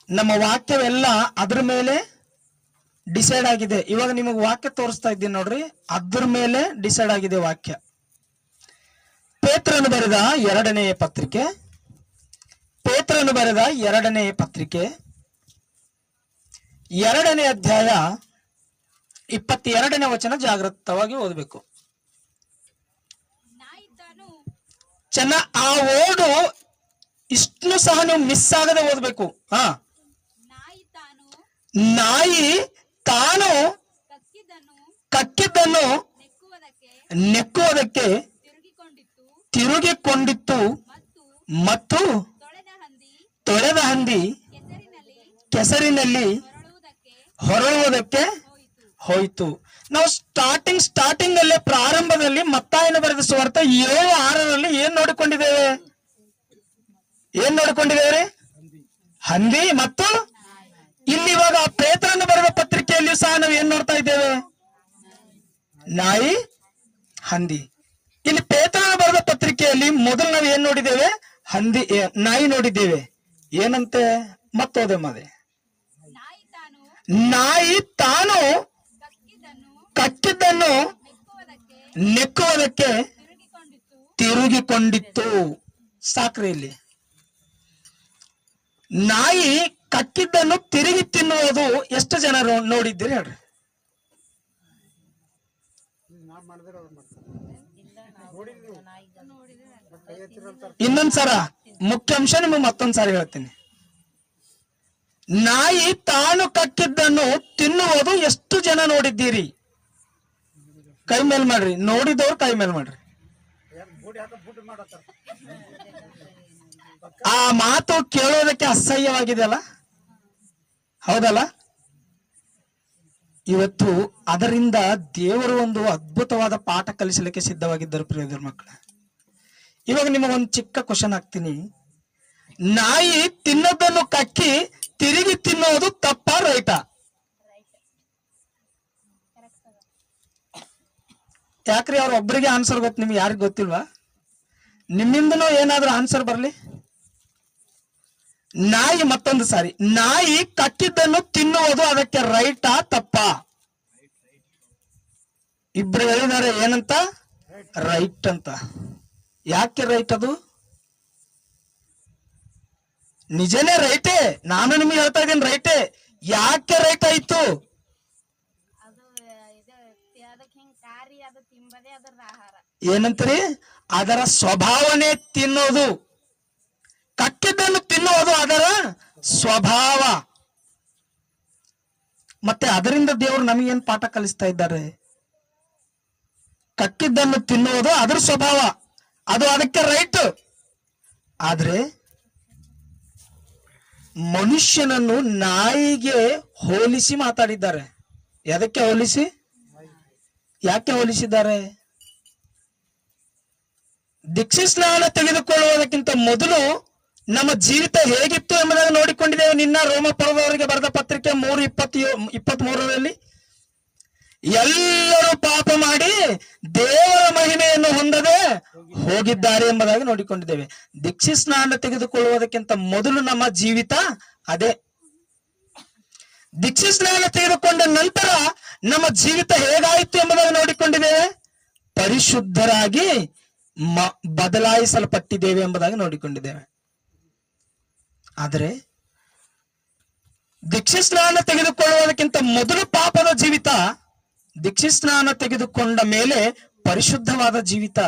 Speaker 1: ನಮ್ಮ ವಾಕ್ಯವೆಲ್ಲ ಅದ್ರ ಮೇಲೆ ಡಿಸೈಡ್ ಆಗಿದೆ. ಇವಾಗ ನಿಮಗೆ ವಾಕ್ಯ ತೋರಿಸ್ತಾ ಇದ್ದೀನಿ ನೋಡ್ರಿ, ಅದ್ರ ಮೇಲೆ ಡಿಸೈಡ್ ಆಗಿದೆ ವಾಕ್ಯ. ಪೇತ್ರನು ಬರೆದ ಎರಡನೆಯ ಪತ್ರಿಕೆ, ಪೇತ್ರನು ಬರೆದ ಎರಡನೆಯ ಪತ್ರಿಕೆ 2ನೇ ಅಧ್ಯಾಯ 22ನೇ ವಚನ ಜಾಗೃತವಾಗಿ ಓದಬೇಕು. ಆ ಓಡು ಇಷ್ಟು ಸಹ ನೀವು ಮಿಸ್ ಆಗದೆ ಓದಬೇಕು. ನಾಯಿ ತಾನು ಕಕ್ಕಿದ್ದನ್ನು ನೆಕ್ಕುವುದಕ್ಕೆ ತಿರುಗಿಕೊಂಡಿತ್ತು ಮತ್ತು ತೊಳೆದ ಹಂದಿ ಕೆಸರಿನಲ್ಲಿ ಹೊರಳುವುದಕ್ಕೆ ಹೋಯಿತು. ನಾವು ಸ್ಟಾರ್ಟಿಂಗ್ ಅಲ್ಲೇ ಪ್ರಾರಂಭದಲ್ಲಿ ಮತ್ತಾಯನ ಬರೆದ ಸುವಾರ್ತೆ 7:6 ಏನ್ ನೋಡಿಕೊಂಡಿದ್ದೇವೆ? ಹಂದಿ ಮತ್ತು ಇಲ್ಲಿ ಇವಾಗ ಪೇತ್ರನ ಬರೆದ ಪತ್ರಿಕೆಯಲ್ಲಿಯೂ ಸಹ ನಾವು ಏನ್ ನೋಡ್ತಾ ಇದ್ದೇವೆ? ನಾಯಿ, ಹಂದಿ. ಇಲ್ಲಿ ಪೇತ್ರನ ಬರೆದ ಪತ್ರಿಕೆಯಲ್ಲಿ ಮೊದಲು ನಾವು ಏನ್ ನೋಡಿದ್ದೇವೆ? ನಾಯಿ ನೋಡಿದ್ದೇವೆ. ಏನಂತೆ? ಮತ್ತೋದೆ ಮದೆ ನಾಯಿ ತಾನು ಕಕ್ಕಿದ್ದನ್ನು ನೆಕ್ಕುವುದಕ್ಕೆ ತಿರುಗಿಕೊಂಡಿತ್ತು. ಸಾಕ್ರಿ, ಇಲ್ಲಿ ನಾಯಿ ಕಕ್ಕಿದ್ದನ್ನು ತಿರುಗಿ ತಿನ್ನುವುದು ಎಷ್ಟು ಜನ ನೋಡಿದ್ದೀರಿ ಹೇಳ್ರಿ? ಇನ್ನೊಂದ್ಸರ ಮುಖ್ಯಾಂಶ ನಿಮಗೆ ಮತ್ತೊಂದ್ಸಾರಿ ಹೇಳ್ತೀನಿ. ನಾಯಿ ತಾನು ಕಕ್ಕಿದ್ದನ್ನು ತಿನ್ನುವುದು ಎಷ್ಟು ಜನ ನೋಡಿದ್ದೀರಿ? ಕೈ ಮೇಲ್ ಮಾಡ್ರಿ. ನೋಡಿದವ್ರು ಕೈ ಮೇಲ್ ಮಾಡ್ರಿ. ಆ ಮಾತು ಕೇಳೋದಕ್ಕೆ ಅಸಹ್ಯವಾಗಿದೆ ಅಲ್ಲ? ಹೌದಲ್ಲ? ಇವತ್ತು ಅದರಿಂದ ದೇವರು ಒಂದು ಅದ್ಭುತವಾದ ಪಾಠ ಕಲಿಸಲಿಕ್ಕೆ ಸಿದ್ಧವಾಗಿದ್ದರು ಪ್ರಿಯರ ಮಕ್ಕಳ. ಇವಾಗ ನಿಮಗೊಂದು ಚಿಕ್ಕ ಕ್ವಶನ್ ಹಾಕ್ತೀನಿ. ನಾಯಿ ತಿನ್ನೋದನ್ನು ಕಕ್ಕಿ ತಿರುಗಿ ತಿನ್ನೋದು ತಪ್ಪಾ ರೈಟಾ? ಯಾಕ್ರಿ ಅವ್ರ ಒಬ್ಬರಿಗೆ ಆನ್ಸರ್ ಗೊತ್ತು, ನಿಮ್ಗೆ ಯಾರಿಗ ಗೊತ್ತಿಲ್ವಾ? ನಿಮ್ಮಿಂದನೂ ಏನಾದ್ರೂ ಆನ್ಸರ್ ಬರ್ಲಿ. ನಾಯಿ, ಮತ್ತೊಂದು ಸಾರಿ, ನಾಯಿ ಕಕ್ಕಿದ್ದನ್ನು ತಿನ್ನುವುದು ಅದಕ್ಕೆ ರೈಟಾ ತಪ್ಪಾ? ಇಬ್ರು ಹೇಳಿದ್ದಾರೆ ಏನಂತ? ರೈಟ್ ಅಂತ. ಯಾಕೆ ರೈಟ್? ಅದು ನಿಜನೇ ರೈಟೇ. ನಾನು ನಿಮಗೆ ಹೇಳ್ತಾ ಇದ್ದೀನಿ ರೈಟೇ. ಯಾಕೆ ರೈಟ್ ಆಯ್ತು? ಏನಂತೀರಿ? ಅದರ ಸ್ವಭಾವನೆ ತಿನ್ನೋದು. ಕಕ್ಕಿದ್ದನ್ನು ತಿನ್ನುವುದು ಅದರ ಸ್ವಭಾವ. ಮತ್ತೆ ಅದರಿಂದ ದೇವರು ನಮಗೇನು ಪಾಠ ಕಲಿಸ್ತಾ ಇದ್ದಾರೆ? ಕಕ್ಕಿದ್ದನ್ನು ತಿನ್ನುವುದು ಅದರ ಸ್ವಭಾವ, ಅದು ಅದಕ್ಕೆ ರೈಟ್. ಆದ್ರೆ ಮನುಷ್ಯನನ್ನು ನಾಯಿಗೆ ಹೋಲಿಸಿ ಮಾತಾಡಿದ್ದಾರೆ. ಎದಕ್ಕೆ ಹೋಲಿಸಿ? ಯಾಕೆ ಹೋಲಿಸಿದ್ದಾರೆ? ದೀಕ್ಷೆ ಸ್ನಾನ ತೆಗೆದುಕೊಳ್ಳುವುದಕ್ಕಿಂತ ಮೊದಲು ನಮ್ಮ ಜೀವಿತ ಹೇಗಿತ್ತು ಎಂಬುದನ್ನು ನೋಡಿಕೊಂಡಿದ್ದೇವೆ. ನಿನ್ನ ರೋಮ ಪರ್ವದವರಿಗೆ ಬರೆದ ಪತ್ರಿಕೆ 3:23 ಎಲ್ಲರೂ ಪಾಪ ಮಾಡಿ ದೇವರ ಮಹಿಮೆಯನ್ನು ಹೊಂದದೆ ಹೋಗಿದ್ದಾರೆ ಎಂಬುದಾಗಿ ನೋಡಿಕೊಂಡಿದ್ದೇವೆ. ದೀಕ್ಷೆ ಸ್ನಾನ ತೆಗೆದುಕೊಳ್ಳುವುದಕ್ಕಿಂತ ಮೊದಲು ನಮ್ಮ ಜೀವಿತ ಅದೇ. ದೀಕ್ಷೆ ಸ್ನಾನ ತೆಗೆದುಕೊಂಡ ನಂತರ ನಮ್ಮ ಜೀವಿತ ಹೇಗಾಯಿತು ಎಂಬುದಾಗಿ ನೋಡಿಕೊಂಡಿದ್ದೇವೆ. ಪರಿಶುದ್ಧರಾಗಿ ಬದಲಾಯಿಸಲ್ಪಟ್ಟಿದ್ದೇವೆ ಎಂಬುದಾಗಿ ನೋಡಿಕೊಂಡಿದ್ದೇವೆ. ಆದರೆ ದೀಕ್ಷೆ ಸ್ನಾನ ತೆಗೆದುಕೊಳ್ಳುವುದಕ್ಕಿಂತ ಮೊದಲು ಪಾಪದ ಜೀವಿತ, ದೀಕ್ಷೆ ಸ್ನಾನ ತೆಗೆದುಕೊಂಡ ಮೇಲೆ ಪರಿಶುದ್ಧವಾದ ಜೀವಿತ.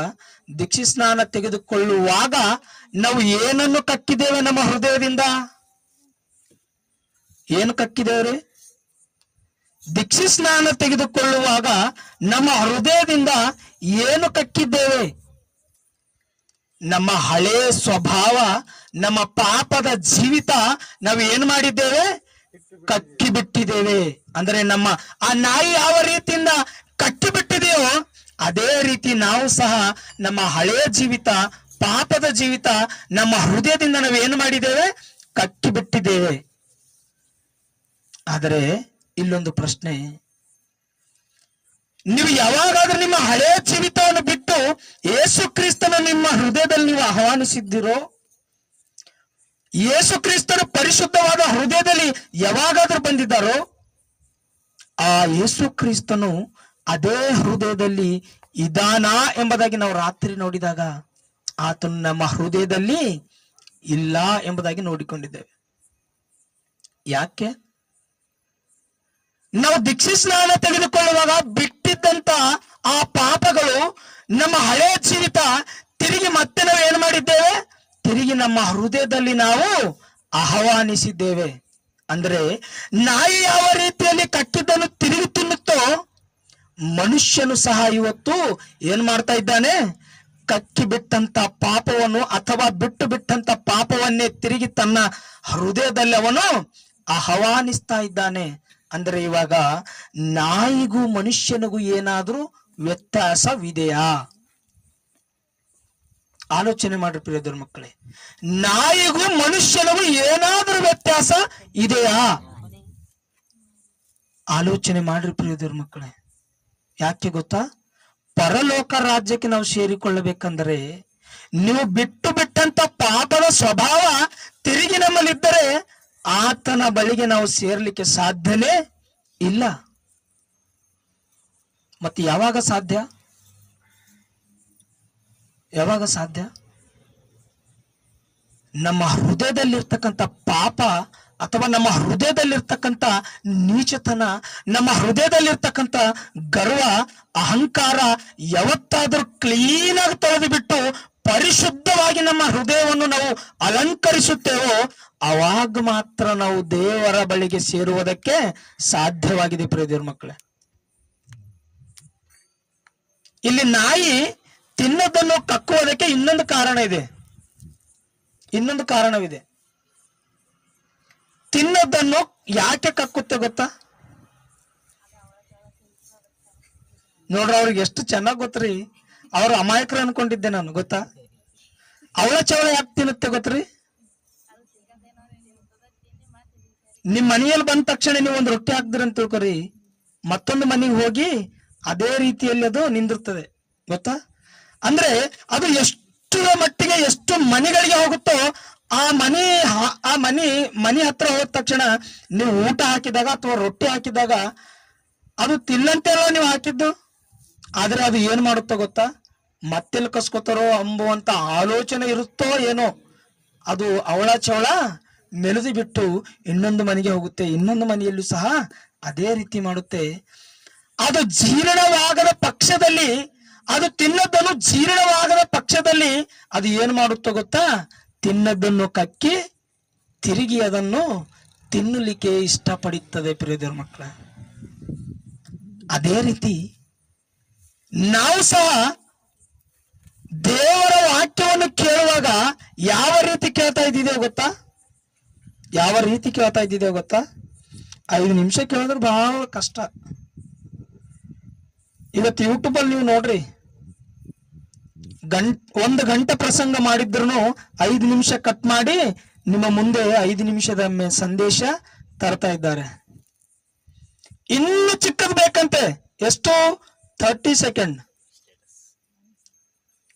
Speaker 1: ದೀಕ್ಷೆ ಸ್ನಾನ ತೆಗೆದುಕೊಳ್ಳುವಾಗ ನಾವು ಏನನ್ನು ಕಕ್ಕಿದ್ದೇವೆ? ನಮ್ಮ ಹೃದಯದಿಂದ ಏನು ಕಕ್ಕಿದೇವ್ರಿ? ದೀಕ್ಷೆ ಸ್ನಾನ ತೆಗೆದುಕೊಳ್ಳುವಾಗ ನಮ್ಮ ಹೃದಯದಿಂದ ಏನು ಕಕ್ಕಿದ್ದೇವೆ? ನಮ್ಮ ಹಳೆ ಸ್ವಭಾವ, ನಮ್ಮ ಪಾಪದ ಜೀವಿತ ನಾವು ಏನ್ ಮಾಡಿದ್ದೇವೆ? ಕಕ್ಕಿ ಬಿಟ್ಟಿದ್ದೇವೆ. ಅಂದ್ರೆ ನಮ್ಮ ಆ ನಾಯಿ ಯಾವ ರೀತಿಯಿಂದ ಕಕ್ಕಿ ಬಿಟ್ಟಿದೆಯೋ ಅದೇ ರೀತಿ ನಾವು ಸಹ ನಮ್ಮ ಹಳೆಯ ಜೀವಿತ, ಪಾಪದ ಜೀವಿತ ನಮ್ಮ ಹೃದಯದಿಂದ ನಾವು ಏನು ಮಾಡಿದ್ದೇವೆ? ಕಕ್ಕಿ ಬಿಟ್ಟಿದ್ದೇವೆ. ಆದರೆ ಇಲ್ಲೊಂದು ಪ್ರಶ್ನೆ, ನೀವು ಯಾವಾಗಾದ್ರೂ ನಿಮ್ಮ ಹಳೆಯ ಜೀವಿತವನ್ನು ಬಿಟ್ಟು ಯೇಸು ಕ್ರಿಸ್ತನ ನಿಮ್ಮ ಹೃದಯದಲ್ಲಿ ನೀವು ಆಹ್ವಾನಿಸಿದ್ದೀರೋ? ಯೇಸು ಕ್ರಿಸ್ತನ ಪರಿಶುದ್ಧವಾದ ಹೃದಯದಲ್ಲಿ ಯಾವಾಗಾದ್ರೂ ಬಂದಿದ್ದಾರೋ? ಆ ಯೇಸು ಕ್ರಿಸ್ತನು ಅದೇ ಹೃದಯದಲ್ಲಿ ಇದಾನ ಎಂಬುದಾಗಿ ನಾವು ರಾತ್ರಿ ನೋಡಿದಾಗ ಆತನು ನಮ್ಮ ಹೃದಯದಲ್ಲಿ ಇಲ್ಲ ಎಂಬುದಾಗಿ ನೋಡಿಕೊಂಡಿದ್ದೇವೆ. ಯಾಕೆ? ನಾವು ದೀಕ್ಷೆ ಸ್ನಾನ ತೆಗೆದುಕೊಳ್ಳುವಾಗ ಬಿಟ್ಟಿದ್ದಂತ ಆ ಪಾಪಗಳು, ನಮ್ಮ ಹಳೆಯ ಜೀವಿತ ತಿರುಗಿ ಮತ್ತೆ ನಾವು ಏನು ಮಾಡಿದ್ದೇವೆ? ತಿರುಗಿ ನಮ್ಮ ಹೃದಯದಲ್ಲಿ ನಾವು ಆಹ್ವಾನಿಸಿದ್ದೇವೆ. ಅಂದ್ರೆ ನಾಯಿ ಯಾವ ರೀತಿಯಲ್ಲಿ ಕಕ್ಕಿದ್ದನ್ನು ತಿರುಗಿ ತಿನ್ನುತ್ತೋ ಮನುಷ್ಯನು ಸಹ ಇವತ್ತು ಏನ್ ಮಾಡ್ತಾ ಇದ್ದಾನೆ? ಕಕ್ಕಿ ಬಿಟ್ಟಂತ ಪಾಪವನ್ನು ಅಥವಾ ಬಿಟ್ಟು ಬಿಟ್ಟಂತ ಪಾಪವನ್ನೇ ತಿರುಗಿ ತನ್ನ ಹೃದಯದಲ್ಲಿ ಅವನು ಆಹ್ವಾನಿಸ್ತಾ ಇದ್ದಾನೆ. ಅಂದ್ರೆ ಇವಾಗ ನಾಯಿಗೂ ಮನುಷ್ಯನಿಗೂ ಏನಾದ್ರೂ ವ್ಯತ್ಯಾಸವಿದೆಯಾ? ಆಲೋಚನೆ ಮಾಡ್ರಿ ಪ್ರಿಯದರ ಮಕ್ಕಳೇ, ನಾಯಿಗೂ ಮನುಷ್ಯನಿಗೂ ಏನಾದ್ರೂ ವ್ಯತ್ಯಾಸ ಇದೆಯಾ? ಆಲೋಚನೆ ಮಾಡ್ರಿ ಪ್ರಿಯದರ ಮಕ್ಕಳೇ. ಯಾಕೆ ಗೊತ್ತಾ? ಪರಲೋಕ ರಾಜ್ಯಕ್ಕೆ ನಾವು ಸೇರಿಕೊಳ್ಳಬೇಕಂದ್ರೆ ನೀವು ಬಿಟ್ಟು ಬಿಟ್ಟಂತ ಪಾಪದ ಸ್ವಭಾವ ತಿರುಗಿ ನಮ್ಮಲ್ಲಿದ್ದರೆ ಆತನ ಬಳಿಗೆ ನಾವು ಸೇರ್ಲಿಕ್ಕೆ ಸಾಧ್ಯನೇ ಇಲ್ಲ. ಮತ್ತೆ ಯಾವಾಗ ಸಾಧ್ಯ? ಯಾವಾಗ ಸಾಧ್ಯ? ನಮ್ಮ ಹೃದಯದಲ್ಲಿರ್ತಕ್ಕಂಥ ಪಾಪ ಅಥವಾ ನಮ್ಮ ಹೃದಯದಲ್ಲಿರ್ತಕ್ಕಂಥ ನೀಚತನ, ನಮ್ಮ ಹೃದಯದಲ್ಲಿರ್ತಕ್ಕಂಥ ಗರ್ವ, ಅಹಂಕಾರ ಯಾವತ್ತಾದ್ರೂ ಕ್ಲೀನ್ ಆಗಿ ತೊಳೆದು ಬಿಟ್ಟು ಪರಿಶುದ್ಧವಾಗಿ ನಮ್ಮ ಹೃದಯವನ್ನು ನಾವು ಅಲಂಕರಿಸುತ್ತೇವೋ ಅವಾಗ ಮಾತ್ರ ನಾವು ದೇವರ ಬಳಿಗೆ ಸೇರುವುದಕ್ಕೆ ಸಾಧ್ಯವಾಗಿದೆ. ಪ್ರಿಯ ಮಕ್ಕಳೇ, ಇಲ್ಲಿ ನಾಯಿ ತಿನ್ನೋದನ್ನು ಕಕ್ಕುವುದಕ್ಕೆ ಇನ್ನೊಂದು ಕಾರಣ ಇದೆ. ಇನ್ನೊಂದು ಕಾರಣವಿದೆ. ತಿನ್ನೋದನ್ನು ಯಾಕೆ ಕಕ್ಕುತ್ತೆ ಗೊತ್ತಾ? ನೋಡ್ರಿ, ಅವ್ರಿಗೆ ಎಷ್ಟು ಚೆನ್ನಾಗ್ ಗೊತ್ತ್ರಿ. ಅವ್ರು ಅಮಾಯಕರು ಅನ್ಕೊಂಡಿದ್ದೆ ನಾನು, ಗೊತ್ತಾ? ಅವಳ ಚವಳ ಯಾಕೆ ತಿನ್ನುತ್ತೆ ಗೊತ್ತ್ರಿ? ನಿಮ್ ಮನೆಯಲ್ಲಿ ಬಂದ ತಕ್ಷಣ ನೀವು ಒಂದು ರೊಟ್ಟಿ ಹಾಕ್ದಿರ ಅಂತ ತಿಳ್ಕೊರಿ, ಮತ್ತೊಂದು ಮನೆಗೆ ಹೋಗಿ ಅದೇ ರೀತಿಯಲ್ಲಿ ಅದು ನಿಂದಿರ್ತದೆ, ಗೊತ್ತಾ? ಅಂದ್ರೆ ಅದು ಎಷ್ಟು ಮಟ್ಟಿಗೆ ಎಷ್ಟು ಮನೆಗಳಿಗೆ ಹೋಗುತ್ತೋ ಆ ಮನೆ ಹತ್ರ ಹೋದ ತಕ್ಷಣ ನೀವು ಊಟ ಹಾಕಿದಾಗ ಅಥವಾ ರೊಟ್ಟಿ ಹಾಕಿದಾಗ ಅದು ತಿನ್ನಂತೆ ಅಲ್ಲ ನೀವು ಹಾಕಿದ್ದು, ಆದ್ರೆ ಅದು ಏನ್ ಮಾಡುತ್ತೋ ಗೊತ್ತಾ? ಮತ್ತೆಲ್ಲಿ ಕಸ್ಕೋತಾರೋ ಅಂಬುವಂತ ಆಲೋಚನೆ ಇರುತ್ತೋ ಏನೋ, ಅದು ಅವಳ ಚವಳ ಮೆಲುದಿ ಬಿಟ್ಟು ಇನ್ನೊಂದು ಮನೆಗೆ ಹೋಗುತ್ತೆ, ಇನ್ನೊಂದು ಮನೆಯಲ್ಲೂ ಸಹ ಅದೇ ರೀತಿ ಮಾಡುತ್ತೆ. ಅದು ಜೀರ್ಣವಾಗದ ಪಕ್ಷದಲ್ಲಿ, ಅದು ತಿನ್ನೋದನ್ನು ಜೀರ್ಣವಾಗದ ಪಕ್ಷದಲ್ಲಿ ಅದು ಏನ್ ಮಾಡುತ್ತೋ ಗೊತ್ತಾ? ತಿನ್ನದನ್ನು ಕಕ್ಕಿ ತಿರುಗಿ ಅದನ್ನು ತಿನ್ನಲಿಕ್ಕೆ ಇಷ್ಟಪಡುತ್ತದೆ. ಪ್ರಿಯರ ಮಕ್ಕಳ, ಅದೇ ರೀತಿ ನಾವು ಸಹ ದೇವರ ವಾಕ್ಯವನ್ನು ಕೇಳುವಾಗ ಯಾವ ರೀತಿ ಕೇಳ್ತಾ ಇದ್ದಿದ್ದೇವೆ ಗೊತ್ತಾ? ಯಾವ ರೀತಿ ಕೇಳ್ತಾ ಇದ್ದಿದ್ದೇವೆ ಗೊತ್ತಾ? 5 ನಿಮಿಷ ಕೇಳಿದ್ರೆ ಬಹಳ ಕಷ್ಟ. ಇವತ್ತು ಯೂಟ್ಯೂಬ್ ಅಲ್ಲಿ ನೀವು ನೋಡ್ರಿ, 1 ಗಂಟೆ ಪ್ರಸಂಗ ಮಾಡಿದ್ರು 5 ನಿಮಿಷ ಕಟ್ ಮಾಡಿ ನಿಮ್ಮ ಮುಂದೆ 5 ನಿಮಿಷದ ಸಂದೇಶ ತರ್ತಾ ಇದ್ದಾರೆ. ಇನ್ನು ಚಿಕ್ಕದು ಬೇಕಂತೆ, ಎಷ್ಟು? 30 ಸೆಕೆಂಡ್.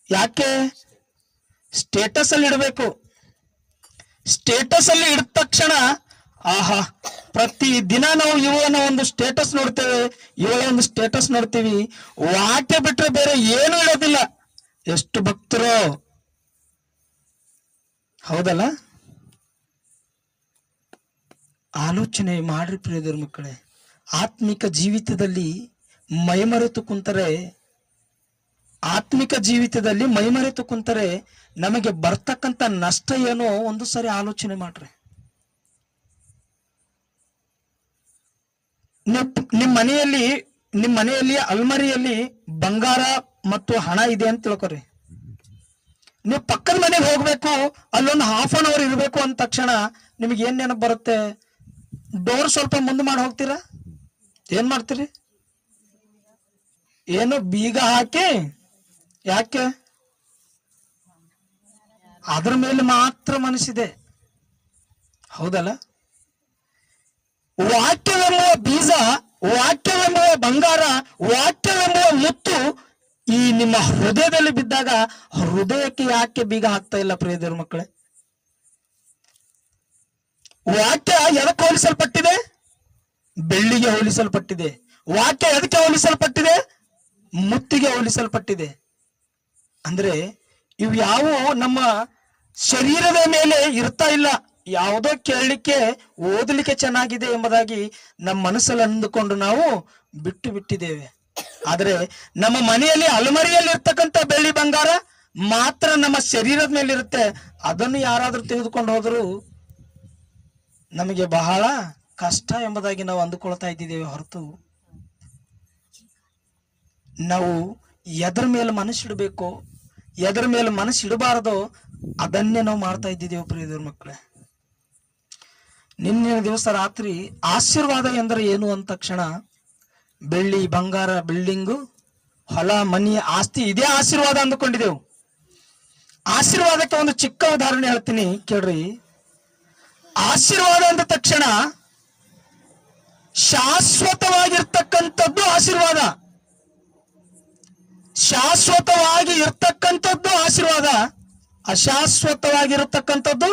Speaker 1: ಯಾಕೆ? ಸ್ಟೇಟಸ್ ಅಲ್ಲಿ ಇಡಬೇಕು. ಸ್ಟೇಟಸ್ ಅಲ್ಲಿ ಇಡಿದ ತಕ್ಷಣ ಆಹಾ, ಪ್ರತಿ ದಿನ ನಾವು ಇವನ ಒಂದು ಸ್ಟೇಟಸ್ ನೋಡ್ತೇವೆ, ಇವಳ ಒಂದು ಸ್ಟೇಟಸ್ ನೋಡ್ತೀವಿ, ವಾಕ್ಯ ಬಿಟ್ರೆ ಬೇರೆ ಏನು ಇಡೋದಿಲ್ಲ. ಎಷ್ಟು ಭಕ್ತರು, ಹೌದಲ್ಲ? ಆಲೋಚನೆ ಮಾಡ್ರಿ ಪ್ರಿಯರ ಮಕ್ಕಳೇ. ಆತ್ಮಿಕ ಜೀವಿತದಲ್ಲಿ ಮೈಮರೆತು ಕುಂತರೆ, ಆತ್ಮಿಕ ಜೀವಿತದಲ್ಲಿ ಮೈಮರೆತು ಕುಂತರೆ ನಮಗೆ ಬರ್ತಕ್ಕಂಥ ನಷ್ಟ ಏನೋ ಒಂದು ಸರಿ ಆಲೋಚನೆ ಮಾಡ್ರಿ. ನಿಮ್ಮ ಮನೆಯಲ್ಲಿ ಅಲ್ಮರಿಯಲ್ಲಿ ಬಂಗಾರ ಮತ್ತು ಹಣ ಇದೆ ಅಂತ ತಿಳ್ಕೊರಿ. ನೀವು ಪಕ್ಕದ ಮನೆಗೆ ಹೋಗ್ಬೇಕು, ಅಲ್ಲೊಂದು ½ ಅವರ್ ಇರಬೇಕು ಅಂದ ತಕ್ಷಣ ನಿಮಗೆ ಏನ್ ನೆನಪು ಬರುತ್ತೆ? ಡೋರ್ ಸ್ವಲ್ಪ ಮುಂದೆ ಮಾಡಿ ಹೋಗ್ತೀರಾ? ಏನ್ ಮಾಡ್ತೀರಿ? ಏನು ಬೀಗ ಹಾಕಿ? ಯಾಕೆ? ಅದ್ರ ಮೇಲೆ ಮಾತ್ರ ಮನಸ್ಸಿದೆ, ಹೌದಲ್ಲ? ವಾಕ್ಯವೆಂಬುವ ಬೀಜ, ವಾಕ್ಯವೆಂಬುವ ಬಂಗಾರ, ವಾಕ್ಯವೆಂಬುವ ಮುತ್ತು ಈ ನಿಮ್ಮ ಹೃದಯದಲ್ಲಿ ಬಿದ್ದಾಗ ಹೃದಯಕ್ಕೆ ಯಾಕೆ ಬೀಗ ಹಾಕ್ತಾ ಇಲ್ಲ ಪ್ರಿಯ ಮಕ್ಕಳೇ? ವಾಕ್ಯ ಎದಕ್ಕೆ ಹೋಲಿಸಲ್ಪಟ್ಟಿದೆ? ಬೆಳ್ಳಿಗೆ ಹೋಲಿಸಲ್ಪಟ್ಟಿದೆ. ವಾಕ್ಯ ಎದಕ್ಕೆ ಹೋಲಿಸಲ್ಪಟ್ಟಿದೆ? ಮುತ್ತಿಗೆ ಹೋಲಿಸಲ್ಪಟ್ಟಿದೆ. ಅಂದ್ರೆ ಇವು ಯಾವ ನಮ್ಮ ಶರೀರದ ಮೇಲೆ ಇರ್ತಾ ಇಲ್ಲ, ಯಾವುದೋ ಕೇಳಲಿಕ್ಕೆ ಓದಲಿಕ್ಕೆ ಚೆನ್ನಾಗಿದೆ ಎಂಬುದಾಗಿ ನಮ್ಮ ಮನಸ್ಸಲ್ಲಿ ಅಂದುಕೊಂಡು ನಾವು ಬಿಟ್ಟು ಬಿಟ್ಟಿದ್ದೇವೆ. ಆದ್ರೆ ನಮ್ಮ ಮನೆಯಲ್ಲಿ ಅಲಮರಿಯಲ್ಲಿ ಇರ್ತಕ್ಕಂಥ ಬೆಳ್ಳಿ ಬಂಗಾರ ಮಾತ್ರ ನಮ್ಮ ಶರೀರದ ಮೇಲೆ ಇರುತ್ತೆ. ಅದನ್ನು ಯಾರಾದ್ರೂ ತೆಗೆದುಕೊಂಡು ಹೋದ್ರು ನಮಗೆ ಬಹಳ ಕಷ್ಟ ಎಂಬುದಾಗಿ ನಾವು ಅಂದುಕೊಳ್ತಾ ಇದ್ದಿದ್ದೇವೆ ಹೊರತು ನಾವು ಎದರ ಮೇಲೆ ಮನಸ್ಸಿಡಬೇಕು, ಎದರ ಮೇಲೆ ಮನಸ್ಸಿಡಬಾರದೋ ಅದನ್ನೇ ನಾವು ಮಾಡ್ತಾ ಇದ್ದಿದ್ದೇವೆ ಪ್ರಿಯ ಮಕ್ಕಳೇ. ನಿನ್ನೆ ದಿವಸ ರಾತ್ರಿ ಆಶೀರ್ವಾದ ಎಂದರೆ ಏನು ಅಂದ ತಕ್ಷಣ ಬೆಳ್ಳಿ ಬಂಗಾರ, ಬಿಲ್ಡಿಂಗು, ಹೊಲ, ಮನಿ, ಆಸ್ತಿ ಇದೇ ಆಶೀರ್ವಾದ ಅಂದುಕೊಂಡಿದ್ದೆವು. ಆಶೀರ್ವಾದಕ್ಕೆ ಒಂದು ಚಿಕ್ಕ ಉದಾಹರಣೆ ಹೇಳ್ತೀನಿ ಕೇಳ್ರಿ. ಆಶೀರ್ವಾದ ಅಂದ ತಕ್ಷಣ ಶಾಶ್ವತವಾಗಿರ್ತಕ್ಕಂಥದ್ದು ಆಶೀರ್ವಾದ, ಶಾಶ್ವತವಾಗಿ ಇರ್ತಕ್ಕಂಥದ್ದು ಆಶೀರ್ವಾದ, ಅಶಾಶ್ವತವಾಗಿರತಕ್ಕಂಥದ್ದು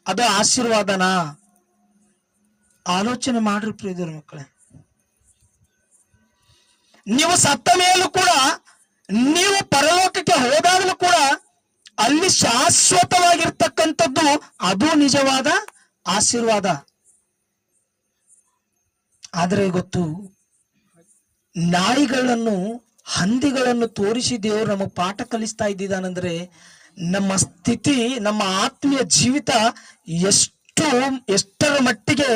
Speaker 1: ಅದು ಆಶೀರ್ವಾದನಾ? ಆಲೋಚನೆ ಮಾಡ್ರಿ ಪ್ರಿಯ ಮಕ್ಕಳೇ. ನೀವು ಸತ್ತ ಮೇಲೂ ಕೂಡ, ನೀವು ಪರಲೋಕಕ್ಕೆ ಹೋದಾಗಲೂ ಕೂಡ ಅಲ್ಲಿ ಶಾಶ್ವತವಾಗಿರ್ತಕ್ಕಂಥದ್ದು ಅದು ನಿಜವಾದ ಆಶೀರ್ವಾದ. ಆದರೆ ಗೊತ್ತು, ನಾಯಿಗಳನ್ನು, ಹಂದಿಗಳನ್ನು ತೋರಿಸಿ ದೇವರು ನಮಗೆ ಪಾಠ ಕಲಿಸ್ತಾ ಇದ್ದಿದ್ದಾನಂದ್ರೆ ನಮ್ಮ ಸ್ಥಿತಿ, ನಮ್ಮ ಆತ್ಮೀಯ ಜೀವಿತ ಎಷ್ಟರ ಮಟ್ಟಿಗೆ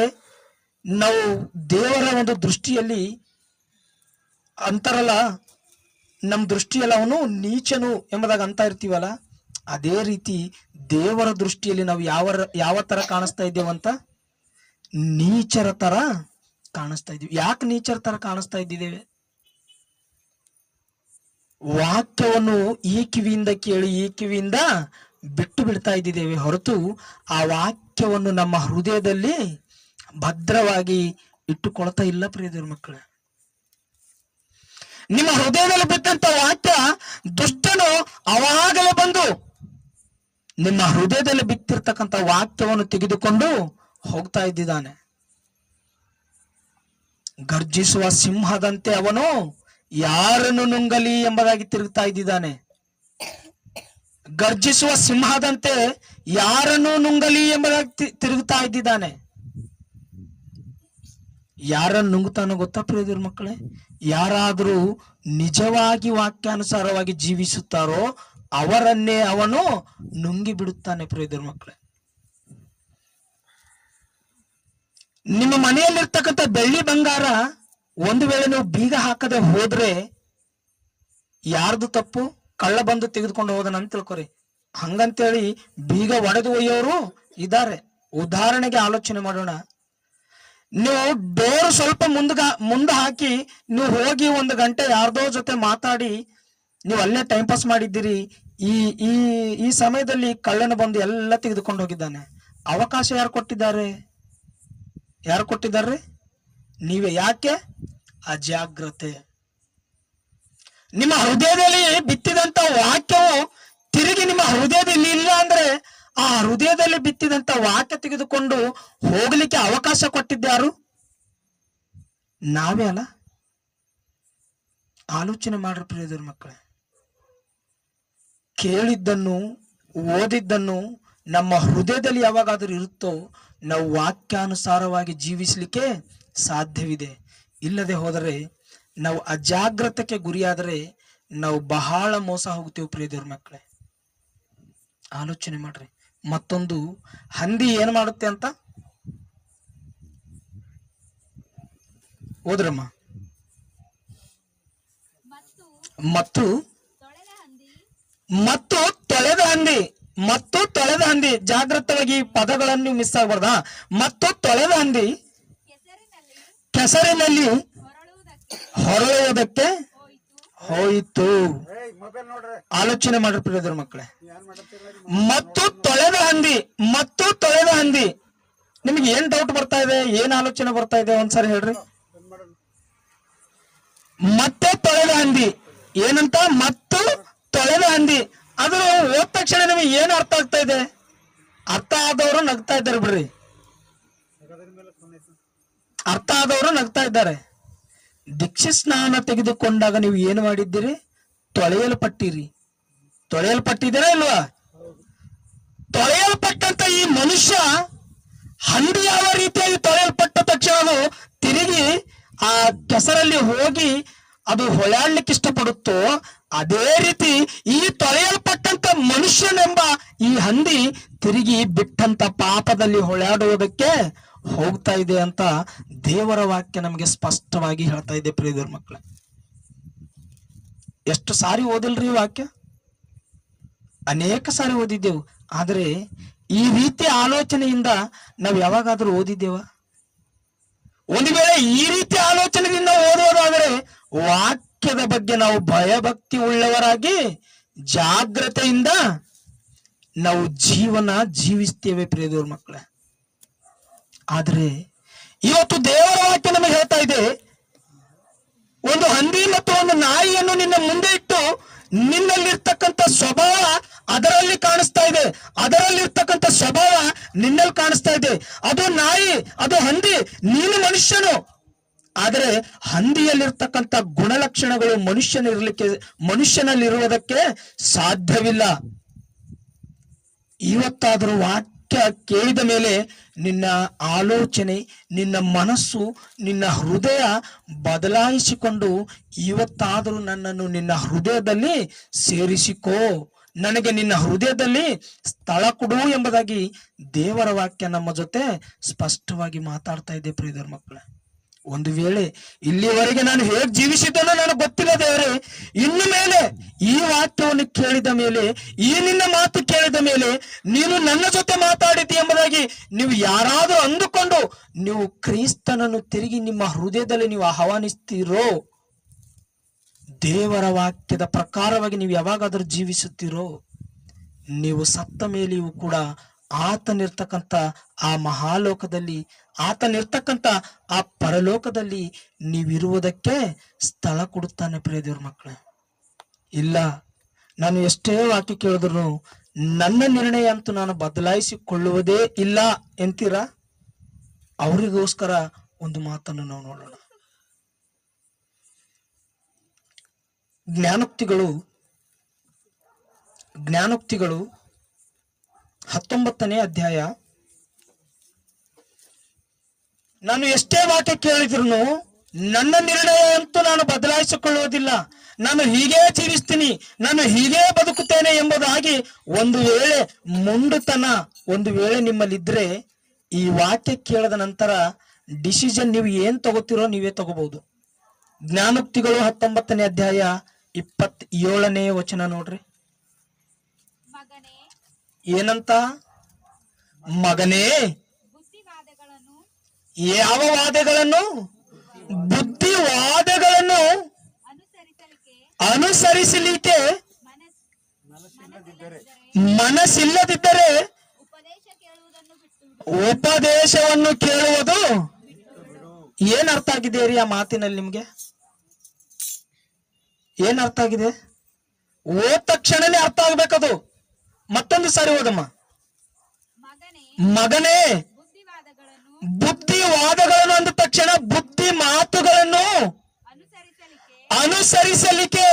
Speaker 1: ನಾವು ದೇವರ ಒಂದು ದೃಷ್ಟಿಯಲ್ಲಿ ಅಂತಾರಲ್ಲ, ನಮ್ಮ ದೃಷ್ಟಿಯಲ್ಲಿ ಅವನು ನೀಚನು ಎಂಬುದಾಗ ಅಂತ ಇರ್ತೀವಲ್ಲ, ಅದೇ ರೀತಿ ದೇವರ ದೃಷ್ಟಿಯಲ್ಲಿ ನಾವು ಯಾವ ತರ ಕಾಣಿಸ್ತಾ ಇದ್ದೇವಂತ? ನೀಚರ ತರ ಕಾಣಿಸ್ತಾ ಇದ್ದೀವಿ. ಯಾಕೆ ನೀಚರ ತರ ಕಾಣಿಸ್ತಾ ಇದ್ದಿದ್ದೇವೆ? ವಾಕ್ಯವನ್ನು ಈ ಕಿವಿಯಿಂದ ಕೇಳಿ ಈ ಕಿವಿಯಿಂದ ಬಿಟ್ಟು ಬಿಡ್ತಾ ಇದ್ದಿದ್ದೇವೆ ಹೊರತು ಆ ವಾಕ್ಯವನ್ನು ನಮ್ಮ ಹೃದಯದಲ್ಲಿ ಭದ್ರವಾಗಿ ಇಟ್ಟುಕೊಳ್ತಾ ಇಲ್ಲ ಪ್ರಿಯ ಮಕ್ಕಳೇ. ನಿಮ್ಮ ಹೃದಯದಲ್ಲಿ ಬಿದ್ದಂತ ವಾಕ್ಯ ದುಷ್ಟನು ಅವಾಗಲೇ ಬಂದು ನಿಮ್ಮ ಹೃದಯದಲ್ಲಿ ಬಿತ್ತಿರ್ತಕ್ಕಂಥ ವಾಕ್ಯವನ್ನು ತೆಗೆದುಕೊಂಡು ಹೋಗ್ತಾ ಇದ್ದಿದ್ದಾನೆ. ಗರ್ಜಿಸುವ ಸಿಂಹದಂತೆ ಅವನು ಯಾರನ್ನು ನುಂಗಲಿ ಎಂಬುದಾಗಿ ತಿರುಗ್ತಾ ಇದ್ದಿದ್ದಾನೆ. ಗರ್ಜಿಸುವ ಸಿಂಹದಂತೆ ಯಾರನ್ನು ನುಂಗಲಿ ಎಂಬುದಾಗಿ ತಿರುಗ್ತಾ ಇದ್ದಿದ್ದಾನೆ. ಯಾರನ್ನು ನುಂಗುತ್ತಾನೋ ಗೊತ್ತಾ ಪ್ರಿಯ ಮಕ್ಕಳೇ? ಯಾರಾದರೂ ನಿಜವಾಗಿ ವಾಕ್ಯಾನುಸಾರವಾಗಿ ಜೀವಿಸುತ್ತಾರೋ ಅವರನ್ನೇ ಅವನು ನುಂಗಿ ಬಿಡುತ್ತಾನೆ ಪ್ರಿಯ ಮಕ್ಕಳೇ. ನಿಮ್ಮ ಮನೆಯಲ್ಲಿರ್ತಕ್ಕಂಥ ಬೆಳ್ಳಿ ಬಂಗಾರ ಒಂದು ವೇಳೆ ನೀವು ಬೀಗ ಹಾಕದೆ ಹೋದ್ರೆ ಯಾರ್ದು ತಪ್ಪು? ಕಳ್ಳ ಬಂದು ತೆಗೆದುಕೊಂಡು ಹೋದನ ಅಂತ ತಿಳ್ಕೊರಿ. ಹಂಗಂತೇಳಿ ಬೀಗ ಒಡೆದು ಒಯ್ಯೋರು ಇದ್ದಾರೆ. ಉದಾಹರಣೆಗೆ ಆಲೋಚನೆ ಮಾಡೋಣ. ನೀವು ಡೋರ್ ಸ್ವಲ್ಪ ಮುಂದೆ ಹಾಕಿ ನೀವು ಹೋಗಿ 1 ಗಂಟೆ ಯಾರ್ದೋ ಜೊತೆ ಮಾತಾಡಿ ನೀವು ಅಲ್ಲೇ ಟೈಮ್ ಪಾಸ್ ಮಾಡಿದ್ದೀರಿ. ಈ ಈ ಈ ಸಮಯದಲ್ಲಿ ಕಳ್ಳನ ಬಂದು ಎಲ್ಲ ತೆಗೆದುಕೊಂಡು ಹೋಗಿದ್ದಾನೆ. ಅವಕಾಶ ಯಾರು ಕೊಟ್ಟಿದ್ದಾರೆ? ಯಾರು ಕೊಟ್ಟಿದ್ದಾರೆ? ನೀವೇ. ಯಾಕೆ? ಅಜಾಗ್ರತೆ. ನಿಮ್ಮ ಹೃದಯದಲ್ಲಿ ಬಿತ್ತಿದಂತ ವಾಕ್ಯವು ತಿರುಗಿ ನಿಮ್ಮ ಹೃದಯದಲ್ಲಿ ಇಲ್ಲ ಅಂದ್ರೆ ಆ ಹೃದಯದಲ್ಲಿ ಬಿತ್ತಿದಂತ ವಾಕ್ಯ ತೆಗೆದುಕೊಂಡು ಹೋಗ್ಲಿಕ್ಕೆ ಅವಕಾಶ ಕೊಟ್ಟಿದ್ಯಾರು? ನಾವೇ ಅಲ್ಲ? ಆಲೋಚನೆ ಮಾಡ್ರಿ ಪ್ರಿಯ ಮಕ್ಕಳೇ. ಕೇಳಿದ್ದನ್ನು, ಓದಿದ್ದನ್ನು ನಮ್ಮ ಹೃದಯದಲ್ಲಿ ಯಾವಾಗಾದ್ರೂ ಇರುತ್ತೋ ನಾವು ವಾಕ್ಯಾನುಸಾರವಾಗಿ ಜೀವಿಸಲಿಕ್ಕೆ ಸಾಧ್ಯವಿದೆ. ಇಲ್ಲದೆ ಹೋದರೆ, ನಾವು ಅಜಾಗ್ರತೆಗೆ ಗುರಿಯಾದರೆ ನಾವು ಬಹಳ ಮೋಸ ಹೋಗ್ತೀವಿ ಪ್ರಿಯ ಮಕ್ಕಳೇ. ಆಲೋಚನೆ ಮಾಡ್ರಿ. ಮತ್ತೊಂದು, ಹಂದಿ ಏನ್ ಮಾಡುತ್ತೆ ಅಂತ? ಓದ್ರಮ್ಮ. ಮತ್ತು ಮತ್ತು ತೊಳೆದ ಹಂದಿ, ಮತ್ತು ತೊಳೆದ ಹಂದಿ, ಜಾಗೃತವಾಗಿ ಪದಗಳನ್ನು ಮಿಸ್ ಆಗಬಾರ್ದ. ಮತ್ತು ತೊಳೆದ ಹಂದಿ ಕೆಸರಿನಲ್ಲಿ ಹೊರಳುವುದಕ್ಕೆ ಹೋಯಿತು. ಆಲೋಚನೆ ಮಾಡ್ರಿ ಪ್ರಿಯರ ಮಕ್ಕಳೇ. ಮತ್ತು ತೊಳೆದ ಹಂದಿ, ಮತ್ತು ತೊಳೆದ ಹಂದಿ. ನಿಮ್ಗೆ ಏನ್ ಡೌಟ್ ಬರ್ತಾ ಇದೆ, ಏನ್ ಆಲೋಚನೆ ಬರ್ತಾ ಇದೆ ಒಂದ್ಸರಿ ಹೇಳ್ರಿ. ಮತ್ತೆ ತೊಳೆದ ಹಂದಿ ಏನಂತ? ಮತ್ತು ತೊಳೆದ ಹಂದಿ. ಅದು ಹೋದ ತಕ್ಷಣ ನಿಮಗೆ ಏನ್ ಅರ್ಥ ಆಗ್ತಾ ಇದೆ? ಅರ್ಥ ಆದವರು ನಗ್ತಾ ಇದ್ದಾರೆ ಬಿಡ್ರಿ, ಅರ್ಥ ಆದವರು ನಗ್ತಾ ಇದ್ದಾರೆ. ದೀಕ್ಷೆ ಸ್ನಾನ ತೆಗೆದುಕೊಂಡಾಗ ನೀವು ಏನು ಮಾಡಿದ್ದೀರಿ? ತೊಳೆಯಲ್ಪಟ್ಟಿರಿ. ತೊಳೆಯಲ್ಪಟ್ಟಿದ್ದೀರಾ ಇಲ್ವಾ? ತೊಳೆಯಲ್ಪಟ್ಟಂತ ಈ ಮನುಷ್ಯ ಹಂದಿ ಯಾವ ರೀತಿಯಾಗಿ ತೊಳೆಯಲ್ಪಟ್ಟ ತಕ್ಷಣ ಅದು ತಿರುಗಿ ಆ ಕೆಸರಲ್ಲಿ ಹೋಗಿ ಅದು ಹೊಳಾಡ್ಲಿಕ್ಕೆ ಇಷ್ಟಪಡುತ್ತೋ, ಅದೇ ರೀತಿ ಈ ತೊಳೆಯಲ್ಪಟ್ಟಂತ ಮನುಷ್ಯನೆಂಬ ಈ ಹಂದಿ ತಿರುಗಿ ಬಿಟ್ಟಂತ ಪಾಪದಲ್ಲಿ ಹೊಳಾಡುವುದಕ್ಕೆ ಹೋಗ್ತಾ ಇದೆ ಅಂತ ದೇವರ ವಾಕ್ಯ ನಮಗೆ ಸ್ಪಷ್ಟವಾಗಿ ಹೇಳ್ತಾ ಇದೆ ಪ್ರಿಯರ ಮಕ್ಕಳೇ. ಎಷ್ಟು ಸಾರಿ ಓದಿಲ್ರಿ ವಾಕ್ಯ? ಅನೇಕ ಸಾರಿ ಓದಿದ್ದೆವು. ಆದರೆ ಈ ರೀತಿ ಆಲೋಚನೆಯಿಂದ ನಾವು ಯಾವಾಗಾದ್ರೂ ಓದಿದ್ದೇವ? ಒಂದು ವೇಳೆ ಈ ರೀತಿ ಆಲೋಚನೆಯಿಂದ ಓದುವುದಾದರೆ ವಾಕ್ಯದ ಬಗ್ಗೆ ನಾವು ಭಯಭಕ್ತಿ ಉಳ್ಳವರಾಗಿ ಜಾಗ್ರತೆಯಿಂದ ನಾವು ಜೀವನ ಜೀವಿಸ್ತೇವೆ ಪ್ರಿಯದೇವ್ರ ಮಕ್ಕಳೇ. ಆದ್ರೆ ಇವತ್ತು ದೇವರ ವಾಕ್ಯ ನಮಗೆ ಹೇಳ್ತಾ ಇದೆ, ಒಂದು ಹಂದಿ ಮತ್ತು ಒಂದು ನಾಯಿಯನ್ನು ನಿನ್ನ ಮುಂದೆ ಇಟ್ಟು ನಿನ್ನಲ್ಲಿರ್ತಕ್ಕಂಥ ಸ್ವಭಾವ ಅದರಲ್ಲಿ ಕಾಣಿಸ್ತಾ ಇದೆ, ಅದರಲ್ಲಿರ್ತಕ್ಕಂಥ ಸ್ವಭಾವ ನಿನ್ನಲ್ಲಿ ಕಾಣಿಸ್ತಾ ಇದೆ. ಅದು ನಾಯಿ, ಅದು ಹಂದಿ, ನೀನು ಮನುಷ್ಯನು. ಆದರೆ ಹಂದಿಯಲ್ಲಿರ್ತಕ್ಕಂಥ ಗುಣಲಕ್ಷಣಗಳು ಮನುಷ್ಯನಲ್ಲಿರುವುದಕ್ಕೆ ಸಾಧ್ಯವಿಲ್ಲ. ಇವತ್ತಾದರೂ ವಾಕ್ಯ ಕೇಳಿದ ಮೇಲೆ ನಿನ್ನ ಆಲೋಚನೆ, ನಿನ್ನ ಮನಸ್ಸು, ನಿನ್ನ ಹೃದಯ ಬದಲಾಯಿಸಿಕೊಂಡು ಇವತ್ತಾದರೂ ನನ್ನನ್ನು ನಿನ್ನ ಹೃದಯದಲ್ಲಿ ಸೇರಿಸಿಕೋ, ನನಗೆ ನಿನ್ನ ಹೃದಯದಲ್ಲಿ ಸ್ಥಳ ಕೊಡು ಎಂಬುದಾಗಿ ದೇವರ ವಾಕ್ಯ ನಮ್ಮ ಜೊತೆ ಸ್ಪಷ್ಟವಾಗಿ ಮಾತಾಡ್ತಾ ಇದೆ ಪ್ರಿಯರ ಮಕ್ಕಳೇ. ಒಂದು ವೇಳೆ ಇಲ್ಲಿವರೆಗೆ ನಾನು ಹೇಗೆ ಜೀವಿಸಿದ್ದನೋ ನನಗೆ ಗೊತ್ತಿಲ್ಲ ದೇವರೇ, ಇನ್ನು ಮೇಲೆ ಈ ವಾಕ್ಯವನ್ನು ಕೇಳಿದ ಮೇಲೆ, ಈ ನಿನ್ನ ಮಾತು ಕೇಳಿದ ಮೇಲೆ ನೀನು ನನ್ನ ಜೊತೆ ಮಾತಾಡಿದಿ ಎಂಬುದಾಗಿ ನೀವು ಯಾರಾದರೂ ಅಂದುಕೊಂಡು ನೀವು ಕ್ರಿಸ್ತನನ್ನು ತಿರುಗಿ ನಿಮ್ಮ ಹೃದಯದಲ್ಲಿ ನೀವು ಆಹ್ವಾನಿಸ್ತೀರೋ, ದೇವರ ವಾಕ್ಯದ ಪ್ರಕಾರವಾಗಿ ನೀವು ಯಾವಾಗಾದರೂ ಜೀವಿಸುತ್ತೀರೋ, ನೀವು ಸತ್ತ ಮೇಲೆಯೂ ಕೂಡ ಆತನಿರ್ತಕ್ಕಂಥ ಆ ಮಹಾಲೋಕದಲ್ಲಿ, ಆತನಿರ್ತಕ್ಕಂಥ ಆ ಪರಲೋಕದಲ್ಲಿ ನೀವಿರುವುದಕ್ಕೆ ಸ್ಥಳ ಕೊಡುತ್ತಾನೆ ಪ್ರಿಯದೇವ್ರ ಮಕ್ಕಳೇ. ಇಲ್ಲ, ನಾನು ಎಷ್ಟೇ ವಾಕ್ಯ ಕೇಳಿದ್ರು ನನ್ನ ನಿರ್ಣಯ ಅಂತೂ ನಾನು ಬದಲಾಯಿಸಿಕೊಳ್ಳುವುದೇ ಇಲ್ಲ ಎಂತೀರಾ? ಅವರಿಗೋಸ್ಕರ ಒಂದು ಮಾತನ್ನು ನಾವು ನೋಡೋಣ. ಜ್ಞಾನೋಕ್ತಿಗಳು 19ನೇ ಅಧ್ಯಾಯ. ನಾನು ಎಷ್ಟೇ ವಾಕ್ಯ ಕೇಳಿದ್ರು ನನ್ನ ನಿರ್ಣಯ ಅಂತೂ ನಾನು ಬದಲಾಯಿಸಿಕೊಳ್ಳುವುದಿಲ್ಲ, ನಾನು ಹೀಗೇ ಜೀವಿಸ್ತೀನಿ, ನಾನು ಹೀಗೇ ಬದುಕುತ್ತೇನೆ ಎಂಬುದಾಗಿ ಒಂದು ವೇಳೆ ಮೊಂಡುತನ ಒಂದು ವೇಳೆ ನಿಮ್ಮಲ್ಲಿದ್ರೆ, ಈ ವಾಕ್ಯ ಕೇಳದ ನಂತರ ಡಿಸಿಷನ್ ನೀವು ಏನ್ ತಗೋತಿರೋ ನೀವೇ ತಗೋಬಹುದು. ಜ್ಞಾನೋಕ್ತಿಗಳು 19ನೇ ಅಧ್ಯಾಯ 27ನೇ ವಚನ ನೋಡ್ರಿ. ಏನಂತ? ಮಗನೇ, ಯಾವ ವಾದಗಳನ್ನು? ಬುದ್ಧಿವಾದಗಳನ್ನು ಅನುಸರಿಸಲಿಕ್ಕೆ ಮನಸ್ಸಿಲ್ಲದಿದ್ದರೆ ಉಪದೇಶವನ್ನು ಕೇಳುವುದು. ಏನ್ ಅರ್ಥ ಆಗಿದೆ ರೀ ಆ ಮಾತಿನಲ್ಲಿ? ನಿಮ್ಗೆ ಏನ್ ಅರ್ಥ ಆಗಿದೆ? ಓದ ತಕ್ಷಣನೇ ಅರ್ಥ ಆಗ್ಬೇಕದು. ಮತ್ತೊಂದು ಸಾರಿ ಓದಮ್ಮ. ಮಗನೇ, ಬುದ್ಧಿವಾದಗಳನ್ನು ಅಂದ ತಕ್ಷಣ ಬುದ್ಧಿ ಮಾತುಗಳನ್ನು ಅನುಸರಿಸಲಿಕ್ಕೆ,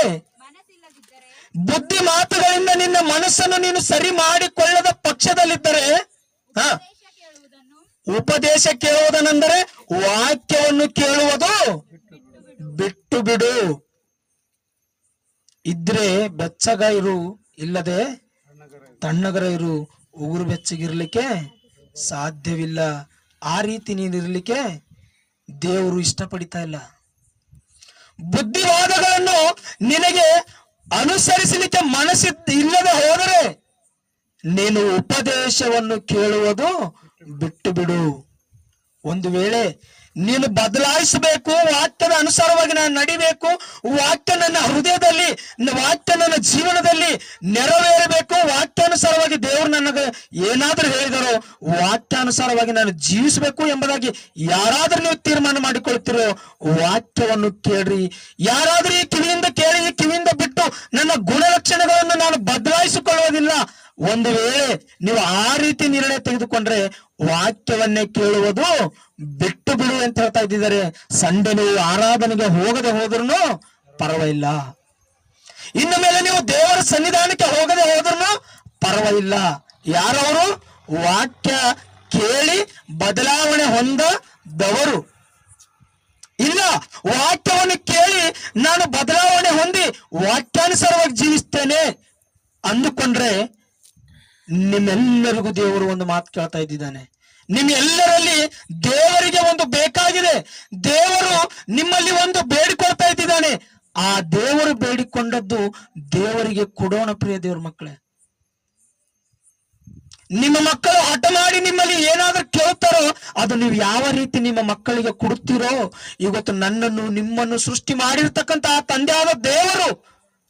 Speaker 1: ಬುದ್ಧಿ ಮಾತುಗಳಿಂದ ನಿನ್ನ ಮನಸ್ಸನ್ನು ನೀನು ಸರಿ ಮಾಡಿಕೊಳ್ಳದ ಪಕ್ಷದಲ್ಲಿದ್ದರೆ, ಉಪದೇಶ ಕೇಳುವುದನೆಂದರೆ ವಾಕ್ಯವನ್ನು ಕೇಳುವುದು ಬಿಟ್ಟು ಬಿಡು. ಇದ್ರೆ ಬೆಚ್ಚಗ ಇರು, ಇಲ್ಲದೆ ತಣ್ಣಗರ ಇರು. ಉಗುರು ಬೆಚ್ಚಗಿರ್ಲಿಕ್ಕೆ ಸಾಧ್ಯವಿಲ್ಲ. ಆ ರೀತಿ ನೀನಿರ್ಲಿಕ್ಕೆ ದೇವರು ಇಷ್ಟಪಡ್ತಾ ಇಲ್ಲ. ಬುದ್ಧಿವಾದಗಳನ್ನು ನಿನಗೆ ಅನುಸರಿಸಲಿಕ್ಕೆ ಮನಸ್ಸಿತ್ತು ಇಲ್ಲದೆ ಹೋದರೆ ನೀನು ಉಪದೇಶವನ್ನು ಕೇಳುವುದು ಬಿಟ್ಟು ಬಿಡು. ಒಂದು ವೇಳೆ ನೀನು ಬದಲಾಯಿಸಬೇಕು, ವಾಕ್ಯದ ಅನುಸಾರವಾಗಿ ನಾನು ನಡಿಬೇಕು, ವಾಕ್ಯ ನನ್ನ ಹೃದಯದಲ್ಲಿ, ವಾಕ್ಯ ನನ್ನ ಜೀವನದಲ್ಲಿ ನೆರವೇರಬೇಕು, ವಾಕ್ಯಾನುಸಾರವಾಗಿ ದೇವರು ನನಗೆ ಏನಾದ್ರೂ ಹೇಳಿದರೋ ವಾಕ್ಯಾನುಸಾರವಾಗಿ ನಾನು ಜೀವಿಸಬೇಕು ಎಂಬುದಾಗಿ ಯಾರಾದ್ರೂ ನೀವು ತೀರ್ಮಾನ ಮಾಡಿಕೊಳ್ತಿರೋ ವಾಕ್ಯವನ್ನು ಕೇಳ್ರಿ. ಯಾರಾದ್ರೂ ಈ ಕಿವಿಯಿಂದ ಕೇಳಿ ಈ ಕಿವಿಯಿಂದ ಬಿಟ್ಟು ನನ್ನ ಗುಣಲಕ್ಷಣಗಳನ್ನು ನಾನು ಬದಲಾಯಿಸಿಕೊಳ್ಳುವುದಿಲ್ಲ, ಒಂದು ವೇಳೆ ನೀವು ಆ ರೀತಿ ನಿರ್ಣಯ ತೆಗೆದುಕೊಂಡ್ರೆ ವಾಕ್ಯವನ್ನೇ ಕೇಳುವುದು ಬಿಟ್ಟು ಬಿಡು ಅಂತ ಹೇಳ್ತಾ ಇದ್ದಿದ್ದಾರೆ. ಸಂಡೆ ನೀವು ಆರಾಧನೆಗೆ ಹೋಗದೆ ಹೋದ್ರೂ ಪರವಾಗಿಲ್ಲ, ಇನ್ನು ಮೇಲೆ ನೀವು ದೇವರ ಸನ್ನಿಧಾನಕ್ಕೆ ಹೋಗದೆ ಹೋದ್ರೂ ಪರವಾಗಿಲ್ಲ. ಯಾರವರು? ವಾಕ್ಯ ಕೇಳಿ ಬದಲಾವಣೆ ಹೊಂದದವರು. ಇಲ್ಲ, ವಾಕ್ಯವನ್ನು ಕೇಳಿ ನಾನು ಬದಲಾವಣೆ ಹೊಂದಿ ವಾಕ್ಯಾನುಸಾರವಾಗಿ ಜೀವಿಸ್ತೇನೆ ಅಂದುಕೊಂಡ್ರೆ ನಿಮ್ಮೆಲ್ಲರಿಗೂ ದೇವರು ಒಂದು ಮಾತು ಕೇಳ್ತಾ ಇದ್ದಿದ್ದಾನೆ. ನಿಮ್ಮೆಲ್ಲರಲ್ಲಿ ದೇವರಿಗೆ ಒಂದು ಬೇಕಾಗಿದೆ. ದೇವರು ನಿಮ್ಮಲ್ಲಿ ಒಂದು ಬೇಡಿಕೊಳ್ತಾ ಇದ್ದಿದ್ದಾನೆ. ಆ ದೇವರು ಬೇಡಿಕೊಂಡದ್ದು ದೇವರಿಗೆ ಕೊಡೋಣ. ಪ್ರಿಯ ದೇವ್ರ ಮಕ್ಕಳೇ, ನಿಮ್ಮ ಮಕ್ಕಳು ಹಠ ಮಾಡಿ ನಿಮ್ಮಲ್ಲಿ ಏನಾದ್ರೂ ಕೇಳ್ತಾರೋ ಅದು ನೀವು ಯಾವ ರೀತಿ ನಿಮ್ಮ ಮಕ್ಕಳಿಗೆ ಕೊಡುತ್ತೀರೋ, ಇವತ್ತು ನನ್ನನ್ನು ನಿಮ್ಮನ್ನು ಸೃಷ್ಟಿ ಮಾಡಿರ್ತಕ್ಕಂಥ ಆ ತಂದೆ ಆದ ದೇವರು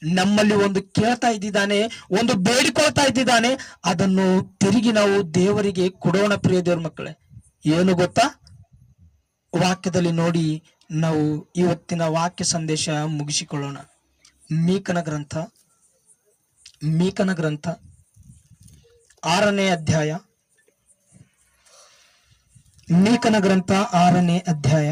Speaker 1: ನಮ್ಮಲ್ಲಿ ಒಂದು ಕೇಳ್ತಾ ಇದ್ದಿದ್ದಾನೆ, ಒಂದು ಬೇಡಿಕೊಳ್ತಾ ಇದ್ದಿದ್ದಾನೆ. ಅದನ್ನು ತಿರುಗಿ ನಾವು ದೇವರಿಗೆ ಕೊಡೋಣ. ಪ್ರಿಯ ದೇವ್ರ ಮಕ್ಕಳೇ, ಏನು ಗೊತ್ತಾ? ವಾಕ್ಯದಲ್ಲಿ ನೋಡಿ ನಾವು ಇವತ್ತಿನ ವಾಕ್ಯ ಸಂದೇಶ ಮುಗಿಸಿಕೊಳ್ಳೋಣ. ಮೀಕನ ಗ್ರಂಥ 6ನೇ ಅಧ್ಯಾಯ. ಮೀಕನ ಗ್ರಂಥ 6ನೇ ಅಧ್ಯಾಯ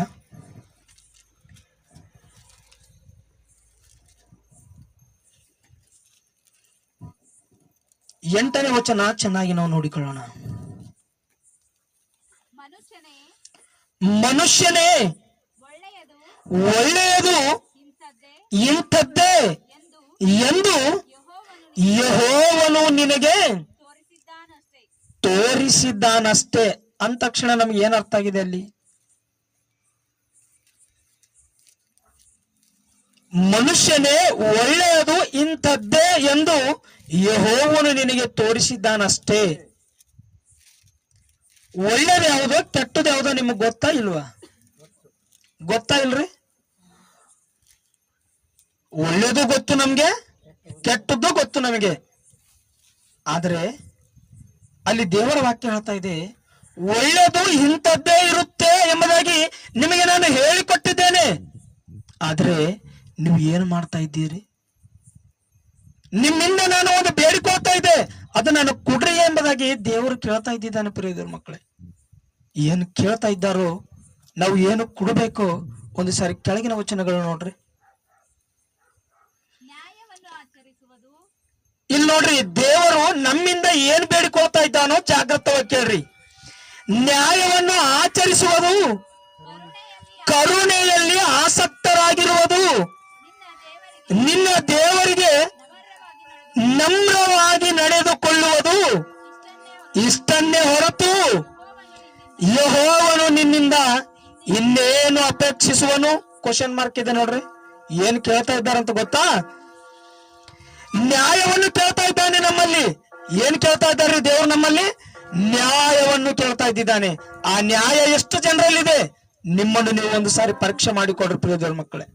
Speaker 1: 8ನೇ ವಚನ ಚೆನ್ನಾಗಿ ನಾವು ನೋಡಿಕೊಳ್ಳೋಣ. ಮನುಷ್ಯನೇ, ಒಳ್ಳೆಯದು ಇಂಥದ್ದೇ ಎಂದು ಯೆಹೋವನು ನಿನಗೆ ತೋರಿಸಿದ್ದಾನಷ್ಟೇ. ಅಂದ ತಕ್ಷಣ ನಮ್ಗೆ ಏನ್ ಅರ್ಥ ಆಗಿದೆ ಅಲ್ಲಿ? ಮನುಷ್ಯನೇ, ಒಳ್ಳೆಯದು ಇಂಥದ್ದೇ ಎಂದು ಯೆಹೋವನು ನಿನಗೆ ತೋರಿಸಿದ್ದಾನಷ್ಟೇ. ಒಳ್ಳೇದು ಯಾವುದೋ ಕೆಟ್ಟದ್ದು ಯಾವುದೋ ನಿಮಗ್ ಗೊತ್ತಾ ಇಲ್ವಾ? ಗೊತ್ತಾ ಇಲ್ರಿ? ಒಳ್ಳೇದು ಗೊತ್ತು ನಮ್ಗೆ, ಕೆಟ್ಟದ್ದು ಗೊತ್ತು ನಮಗೆ. ಆದ್ರೆ ಅಲ್ಲಿ ದೇವರ ವಾಕ್ಯ ಹೇಳ್ತಾ ಇದೆ, ಒಳ್ಳೇದು ಇಂಥದ್ದೇ ಇರುತ್ತೆ ಎಂಬುದಾಗಿ ನಿಮಗೆ ನಾನು ಹೇಳಿಕೊಟ್ಟಿದ್ದೇನೆ. ಆದ್ರೆ ನೀವು ಏನು ಮಾಡ್ತಾ ಇದ್ದೀರಿ? ನಿಮ್ಮಿಂದ ನಾನು ಒಂದು ಬೇಡಿಕೊಳ್ತಾ ಇದ್ದೆ, ಅದು ನಾನು ಕೊಡ್ರಿ ಎಂಬುದಾಗಿ ದೇವರು ಕೇಳ್ತಾ ಇದ್ದಿದ್ದಾನೆ. ಪ್ರಿಯ ಮಕ್ಕಳೇ, ಏನು ಕೇಳ್ತಾ ಇದ್ದಾರೋ, ನಾವು ಏನು ಕೊಡಬೇಕು, ಒಂದು ಸಾರಿ ಕೆಳಗಿನ ವಚನಗಳು ನೋಡ್ರಿ. ಇಲ್ಲಿ ನೋಡ್ರಿ, ದೇವರು ನಮ್ಮಿಂದ ಏನ್ ಬೇಡಿಕೊಳ್ತಾ ಇದ್ದಾನೋ ಜಾಗ್ರತವಾಗಿ ಕೇಳ್ರಿ. ನ್ಯಾಯವನ್ನು ಆಚರಿಸುವುದು, ಕರುಣೆಯಲ್ಲಿ ಆಸಕ್ತರಾಗಿರುವುದು, ನಿನ್ನ ದೇವರಿಗೆ ನಮ್ರವಾಗಿ ನಡೆದುಕೊಳ್ಳುವುದು ಇಷ್ಟನ್ನೇ ಹೊರತು ಯೆಹೋವನು ನಿನ್ನಿಂದ ಇನ್ನೇನು ಅಪೇಕ್ಷಿಸುವನು? ಕ್ವಶನ್ ಮಾರ್ಕ್ ಇದೆ ನೋಡ್ರಿ. ಏನ್ ಕೇಳ್ತಾ ಇದ್ದಾರಂತ ಗೊತ್ತಾ? ನ್ಯಾಯವನ್ನು ಕೇಳ್ತಾ ಇದ್ದಾನೆ ನಮ್ಮಲ್ಲಿ. ಏನ್ ಕೇಳ್ತಾ ಇದ್ದಾರೆ ದೇವರು ನಮ್ಮಲ್ಲಿ? ನ್ಯಾಯವನ್ನು ಕೇಳ್ತಾ ಇದ್ದಿದ್ದಾನೆ. ಆ ನ್ಯಾಯ ಎಷ್ಟು ಜನರಲ್ಲಿದೆ? ನಿಮ್ಮನ್ನು ನೀವು ಒಂದು ಸಾರಿ ಪರೀಕ್ಷೆ ಮಾಡಿಕೊಡ್ರಿ ಪ್ರಿಯ ದೇವ್ರ ಮಕ್ಕಳೇ.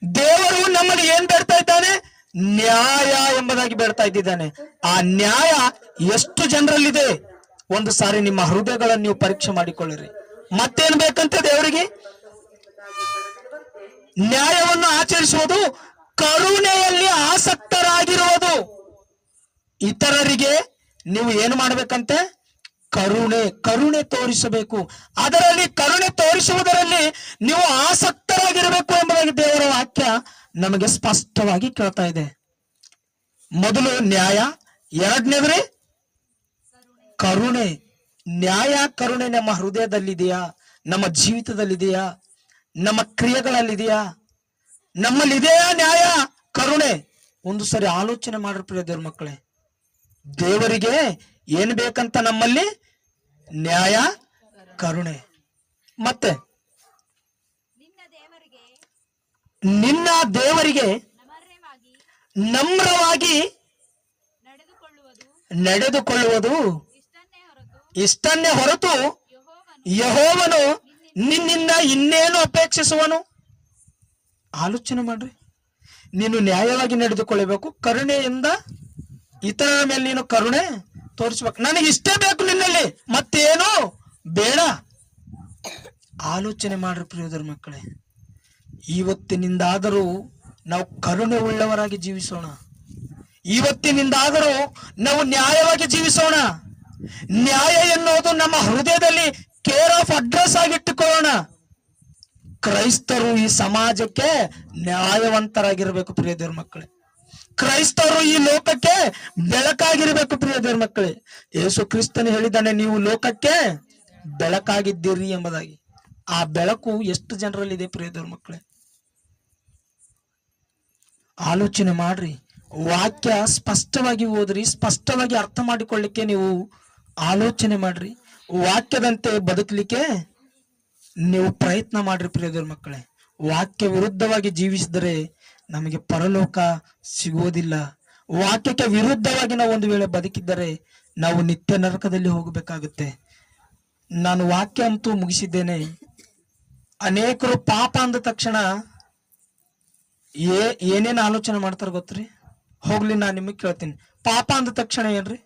Speaker 1: ದೇವರು ನಮ್ಮಲ್ಲಿ ಏನ್ ಬೇಡ್ತಾ ಇದ್ದಾನೆ? ನ್ಯಾಯ ಎಂಬುದಾಗಿ ಬೇಡ್ತಾ ಇದ್ದಿದ್ದಾನೆ. ಆ ನ್ಯಾಯ ಎಷ್ಟು ಜನರಲ್ಲಿದೆ? ಒಂದು ಸಾರಿ ನಿಮ್ಮ ಹೃದಯಗಳನ್ನು ನೀವು ಪರೀಕ್ಷೆ ಮಾಡಿಕೊಳ್ಳಿರಿ. ಮತ್ತೇನ್ ಬೇಕಂತೆ ದೇವರಿಗೆ? ನ್ಯಾಯವನ್ನು ಆಚರಿಸುವುದು, ಕರುಣೆಯಲ್ಲಿ ಆಸಕ್ತರಾಗಿರುವುದು. ಇತರರಿಗೆ ನೀವು ಏನು ಮಾಡ್ಬೇಕಂತೆ? ಕರುಣೆ ತೋರಿಸಬೇಕು. ಅದರಲ್ಲಿ ಕರುಣೆ ತೋರಿಸುವುದರಲ್ಲಿ ನೀವು ಆಸಕ್ತರಾಗಿರಬೇಕು ಎಂಬುದಾಗಿ ದೇವರ ವಾಕ್ಯ ನಮಗೆ ಸ್ಪಷ್ಟವಾಗಿ ಕೇಳ್ತಾ ಇದೆ. ಮೊದಲು ನ್ಯಾಯ, ಎರಡನೇದ್ರಿ ಕರುಣೆ. ನ್ಯಾಯ ಕರುಣೆ ನಮ್ಮ ಹೃದಯದಲ್ಲಿದೆಯಾ? ನಮ್ಮ ಜೀವಿತದಲ್ಲಿದೆಯಾ? ನಮ್ಮ ಕ್ರಿಯೆಗಳಲ್ಲಿದೆಯಾ? ನಮ್ಮಲ್ಲಿದೆಯಾ ನ್ಯಾಯ ಕರುಣೆ? ಒಂದು ಸರಿ ಆಲೋಚನೆ ಮಾಡ್ರಿ ಪ್ರಿಯ ದೇವ್ರ ಮಕ್ಕಳೇ. ದೇವರಿಗೆ ಏನ್ ಬೇಕಂತ ನಮ್ಮಲ್ಲಿ? ನ್ಯಾಯ ಕರುಣೆ. ಮತ್ತೆ ನಿನ್ನ ದೇವರಿಗೆ ನಮ್ರವಾಗಿ ನಡೆದುಕೊಳ್ಳುವುದು ಇಷ್ಟನ್ನೇ ಹೊರತು ಯೆಹೋವನು ನಿನ್ನಿಂದ ಇನ್ನೇನು ಅಪೇಕ್ಷಿಸುವನು. ಆಲೋಚನೆ ಮಾಡ್ರಿ. ನೀನು ನ್ಯಾಯವಾಗಿ ನಡೆದುಕೊಳ್ಳಬೇಕು, ಕರುಣೆಯಿಂದ ಇತರರ ಮೇಲೆ ನೀನು ಕರುಣೆ ತೋರಿಸ್ಬೇಕು. ನನಗೆ ಇಷ್ಟೇ ಬೇಕು ನಿನ್ನಲ್ಲಿ, ಮತ್ತೇನು ಬೇಡ. ಆಲೋಚನೆ ಮಾಡ್ರಿ ಪ್ರಿಯದರ ಮಕ್ಕಳೇ. ಇವತ್ತಿನಿಂದಾದರೂ ನಾವು ಕರುಣೆ ಉಳ್ಳವರಾಗಿ ಜೀವಿಸೋಣ. ಇವತ್ತಿನಿಂದಾದರೂ ನಾವು ನ್ಯಾಯವಾಗಿ ಜೀವಿಸೋಣ. ನ್ಯಾಯ ಎನ್ನುವುದು ನಮ್ಮ ಹೃದಯದಲ್ಲಿ ಕೇರ್ ಆಫ್ ಅಡ್ರೆಸ್ ಆಗಿಟ್ಟುಕೊಳ್ಳೋಣ. ಕ್ರೈಸ್ತರು ಈ ಸಮಾಜಕ್ಕೆ ನ್ಯಾಯವಂತರಾಗಿರ್ಬೇಕು ಪ್ರಿಯ ದೇವ್ರ ಮಕ್ಕಳೇ. ಕ್ರೈಸ್ತರು ಈ ಲೋಕಕ್ಕೆ ಬೆಳಕಾಗಿರ್ಬೇಕು ಪ್ರಿಯ ದೇವ್ರ ಮಕ್ಕಳೇ. ಯೇಸು ಕ್ರಿಸ್ತನು ಹೇಳಿದ್ದಾನೆ, ನೀವು ಲೋಕಕ್ಕೆ ಬೆಳಕಾಗಿದ್ದೀರಿ ಎಂಬುದಾಗಿ. ಆ ಬೆಳಕು ಎಷ್ಟು ಜನರಲ್ಲಿದೆ ಪ್ರಿಯ ದೇವ್ರ ಮಕ್ಕಳೇ? ಆಲೋಚನೆ ಮಾಡ್ರಿ. ವಾಕ್ಯ ಸ್ಪಷ್ಟವಾಗಿ ಓದ್ರಿ, ಸ್ಪಷ್ಟವಾಗಿ ಅರ್ಥ ಮಾಡಿಕೊಳ್ಳಿಕ್ಕೆ ನೀವು ಆಲೋಚನೆ ಮಾಡ್ರಿ. ವಾಕ್ಯದಂತೆ ಬದುಕಲಿಕ್ಕೆ ನೀವು ಪ್ರಯತ್ನ ಮಾಡ್ರಿ ಪ್ರಿಯ ದೇವ್ರ ಮಕ್ಕಳೇ. ವಾಕ್ಯ ವಿರುದ್ಧವಾಗಿ ಜೀವಿಸಿದರೆ ನಮಗೆ ಪರಲೋಕ ಸಿಗುವುದಿಲ್ಲ. ವಾಕ್ಯಕ್ಕೆ ವಿರುದ್ಧವಾಗಿ ನಾವು ಒಂದು ವೇಳೆ ಬದುಕಿದ್ದರೆ ನಾವು ನಿತ್ಯ ನರಕದಲ್ಲಿ ಹೋಗಬೇಕಾಗುತ್ತೆ. ನಾನು ವಾಕ್ಯ ಅಂತೂ ಮುಗಿಸಿದ್ದೇನೆ. ಅನೇಕರು ಪಾಪ ಅಂದ ತಕ್ಷಣ ಏನೇನು ಆಲೋಚನೆ ಮಾಡ್ತಾರ ಗೊತ್ತ್ರಿ? ಹೋಗ್ಲಿ, ನಾನು ನಿಮಗೆ ಕೇಳ್ತೀನಿ, ಪಾಪ ಅಂದ ತಕ್ಷಣ ಏನ್ರಿ?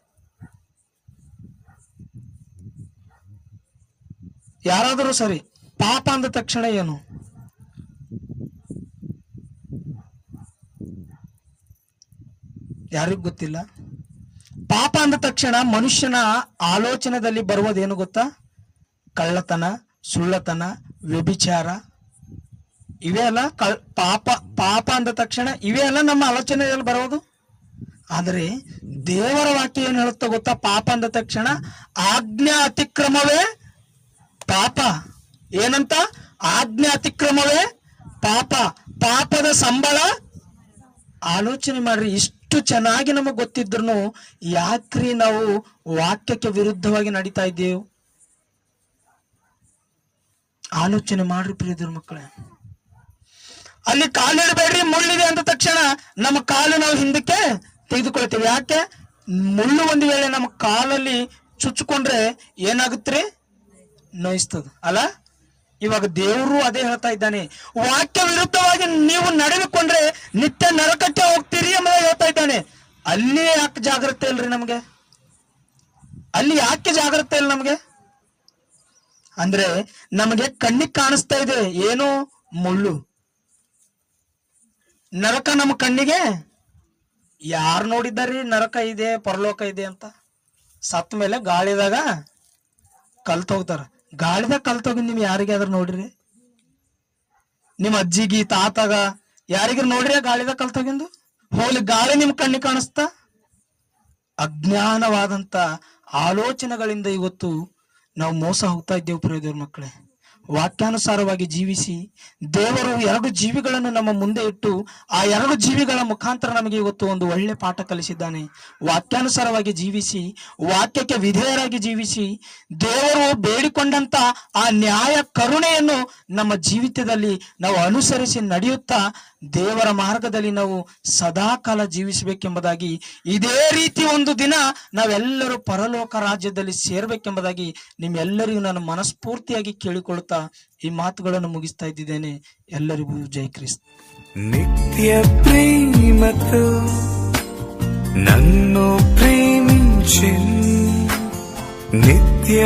Speaker 1: ಯಾರಾದರೂ ಸರಿ, ಪಾಪ ಅಂದ ತಕ್ಷಣ ಏನು? ಯಾರಿಗೂ ಗೊತ್ತಿಲ್ಲ. ಪಾಪ ಅಂದ ತಕ್ಷಣ ಮನುಷ್ಯನ ಆಲೋಚನೆಯಲ್ಲಿ ಬರುವುದೇನು ಗೊತ್ತಾ? ಕಳ್ಳತನ, ಸುಳ್ಳತನ, ವ್ಯಭಿಚಾರ, ಇವೇ ಅಲ್ಲ ಪಾಪ ಅಂದ ತಕ್ಷಣ ಇವೇ ಅಲ್ಲ ನಮ್ಮ ಆಲೋಚನೆಯಲ್ಲಿ ಬರೋದು. ಆದರೆ ದೇವರ ವಾಕ್ಯ ಏನ್ ಹೇಳುತ್ತಾ ಗೊತ್ತಾ? ಪಾಪ ಅಂದ ತಕ್ಷಣ ಆಜ್ಞಾ ಅತಿಕ್ರಮವೇ ಪಾಪ. ಏನಂತ? ಆಜ್ಞಾ ಅತಿಕ್ರಮವೇ ಪಾಪ, ಪಾಪದ ಸಂಬಳ. ಆಲೋಚನೆ ಮಾಡ್ರಿ. ಇಷ್ಟು ಚೆನ್ನಾಗಿ ನಮಗ್ ಗೊತ್ತಿದ್ರು ಯಾಕ್ರಿ ನಾವು ವಾಕ್ಯಕ್ಕೆ ವಿರುದ್ಧವಾಗಿ ನಡೀತಾ ಇದ್ದೇವೆ? ಆಲೋಚನೆ ಮಾಡ್ರಿ ಪ್ರಿಯದ್ರ ಮಕ್ಕಳೇ. ಅಲ್ಲಿ ಕಾಲಿಡಬೇಡ್ರಿ, ಮುಳ್ಳಿದೆ ಅಂದ ತಕ್ಷಣ ನಮ್ಮ ಕಾಲು ನಾವು ಹಿಂದಕ್ಕೆ ತೆಗೆದುಕೊಳ್ತೇವೆ. ಯಾಕೆ? ಮುಳ್ಳು ಒಂದು ವೇಳೆ ನಮ್ಮ ಕಾಲಲ್ಲಿ ಚುಚ್ಚಿಕೊಂಡ್ರೆ ಏನಾಗುತ್ತೆ? ನೋಯಿಸ್ತದ ಅಲ್ಲ? ಇವಾಗ ದೇವರು ಅದೇ ಹೇಳ್ತಾ ಇದ್ದಾನೆ, ವಾಕ್ಯ ವಿರುದ್ಧವಾಗಿ ನೀವು ನಡೆದುಕೊಂಡ್ರೆ ನಿತ್ಯ ನರಕಕ್ಕೆ ಹೋಗ್ತೀರಿ ಎಂಬ ಹೇಳ್ತಾ ಇದ್ದಾನೆ. ಅಲ್ಲಿ ಯಾಕೆ ಜಾಗ್ರತೆ ಇಲ್ರಿ ನಮ್ಗೆ? ಅಲ್ಲಿ ಯಾಕೆ ಜಾಗ್ರತೆ ಇಲ್ಲ ನಮ್ಗೆ? ಅಂದ್ರೆ ನಮಗೆ ಕಣ್ಣಿಗೆ ಕಾಣಿಸ್ತಾ ಇದೆ ಏನು? ಮುಳ್ಳು. ನರಕ ನಮ್ಮ ಕಣ್ಣಿಗೆ ಯಾರು ನೋಡಿದ್ದಾರಿ ನರಕ ಇದೆ ಪರಲೋಕ ಇದೆ ಅಂತ? ಸತ್ತ ಮೇಲೆ ಗಾಳಿದಾಗ ಕಲ್ತೋಗ್ತಾರ. ಗಾಳಿದಾಗ ಕಲ್ತೋಗಿ ನಿಮ್ ಯಾರಿಗಾದ್ರೂ ನೋಡ್ರಿ? ನಿಮ್ ಅಜ್ಜಿಗಿ ತಾತಾಗ ಯಾರಿಗಾರ ನೋಡ್ರಿ ಗಾಳಿದಾಗ ಕಲ್ತೋಗಿಂದು? ಹೋಗ್ಲಿ, ಗಾಳಿ ನಿಮ್ ಕಣ್ಣಿಗೆ ಕಾಣಿಸ್ತಾ? ಅಜ್ಞಾನವಾದಂತ ಆಲೋಚನೆಗಳಿಂದ ಇವತ್ತು ನಾವು ಮೋಸ ಹೋಗ್ತಾ ಇದ್ದೇವೆ ಪ್ರಿಯ ದೇವ್ರ ಮಕ್ಕಳೇ. ವಾಕ್ಯಾನುಸಾರವಾಗಿ ಜೀವಿಸಿ ದೇವರು 2 ಜೀವಿಗಳನ್ನು ನಮ್ಮ ಮುಂದೆ ಇಟ್ಟು ಆ 2 ಜೀವಿಗಳ ಮುಖಾಂತರ ನಮಗೆ ಇವತ್ತು ಒಂದು ಒಳ್ಳೆ ಪಾಠ ಕಲಿಸಿದ್ದಾನೆ. ವಾಕ್ಯಾನುಸಾರವಾಗಿ ಜೀವಿಸಿ, ವಾಕ್ಯಕ್ಕೆ ವಿಧೇಯರಾಗಿ ಜೀವಿಸಿ, ದೇವರು ಬೇಡಿಕೊಂಡಂತ ಆ ನ್ಯಾಯ ಕರುಣೆಯನ್ನು ನಮ್ಮ ಜೀವಿತದಲ್ಲಿ ನಾವು ಅನುಸರಿಸಿ ನಡೆಯುತ್ತಾ ದೇವರ ಮಾರ್ಗದಲ್ಲಿ ನಾವು ಸದಾಕಾಲ ಜೀವಿಸಬೇಕೆಂಬುದಾಗಿ, ಇದೇ ರೀತಿ ಒಂದು ದಿನ ನಾವೆಲ್ಲರೂ ಪರಲೋಕ ರಾಜ್ಯದಲ್ಲಿ ಸೇರ್ಬೇಕೆಂಬುದಾಗಿ ನಿಮ್ಮೆಲ್ಲರಿಗೂ ನಾನು ಮನಸ್ಫೂರ್ತಿಯಾಗಿ ಕೇಳಿಕೊಳ್ಳುತ್ತಾ ಈ ಮಾತುಗಳನ್ನು ಮುಗಿಸ್ತಾ ಇದ್ದೇನೆ. ಎಲ್ಲರಿಗೂ ಜೈ ಕ್ರಿಸ್ತ.
Speaker 2: ನಿತ್ಯ ಪ್ರೇಮతో నన్ను ప్రేమించి నిత్య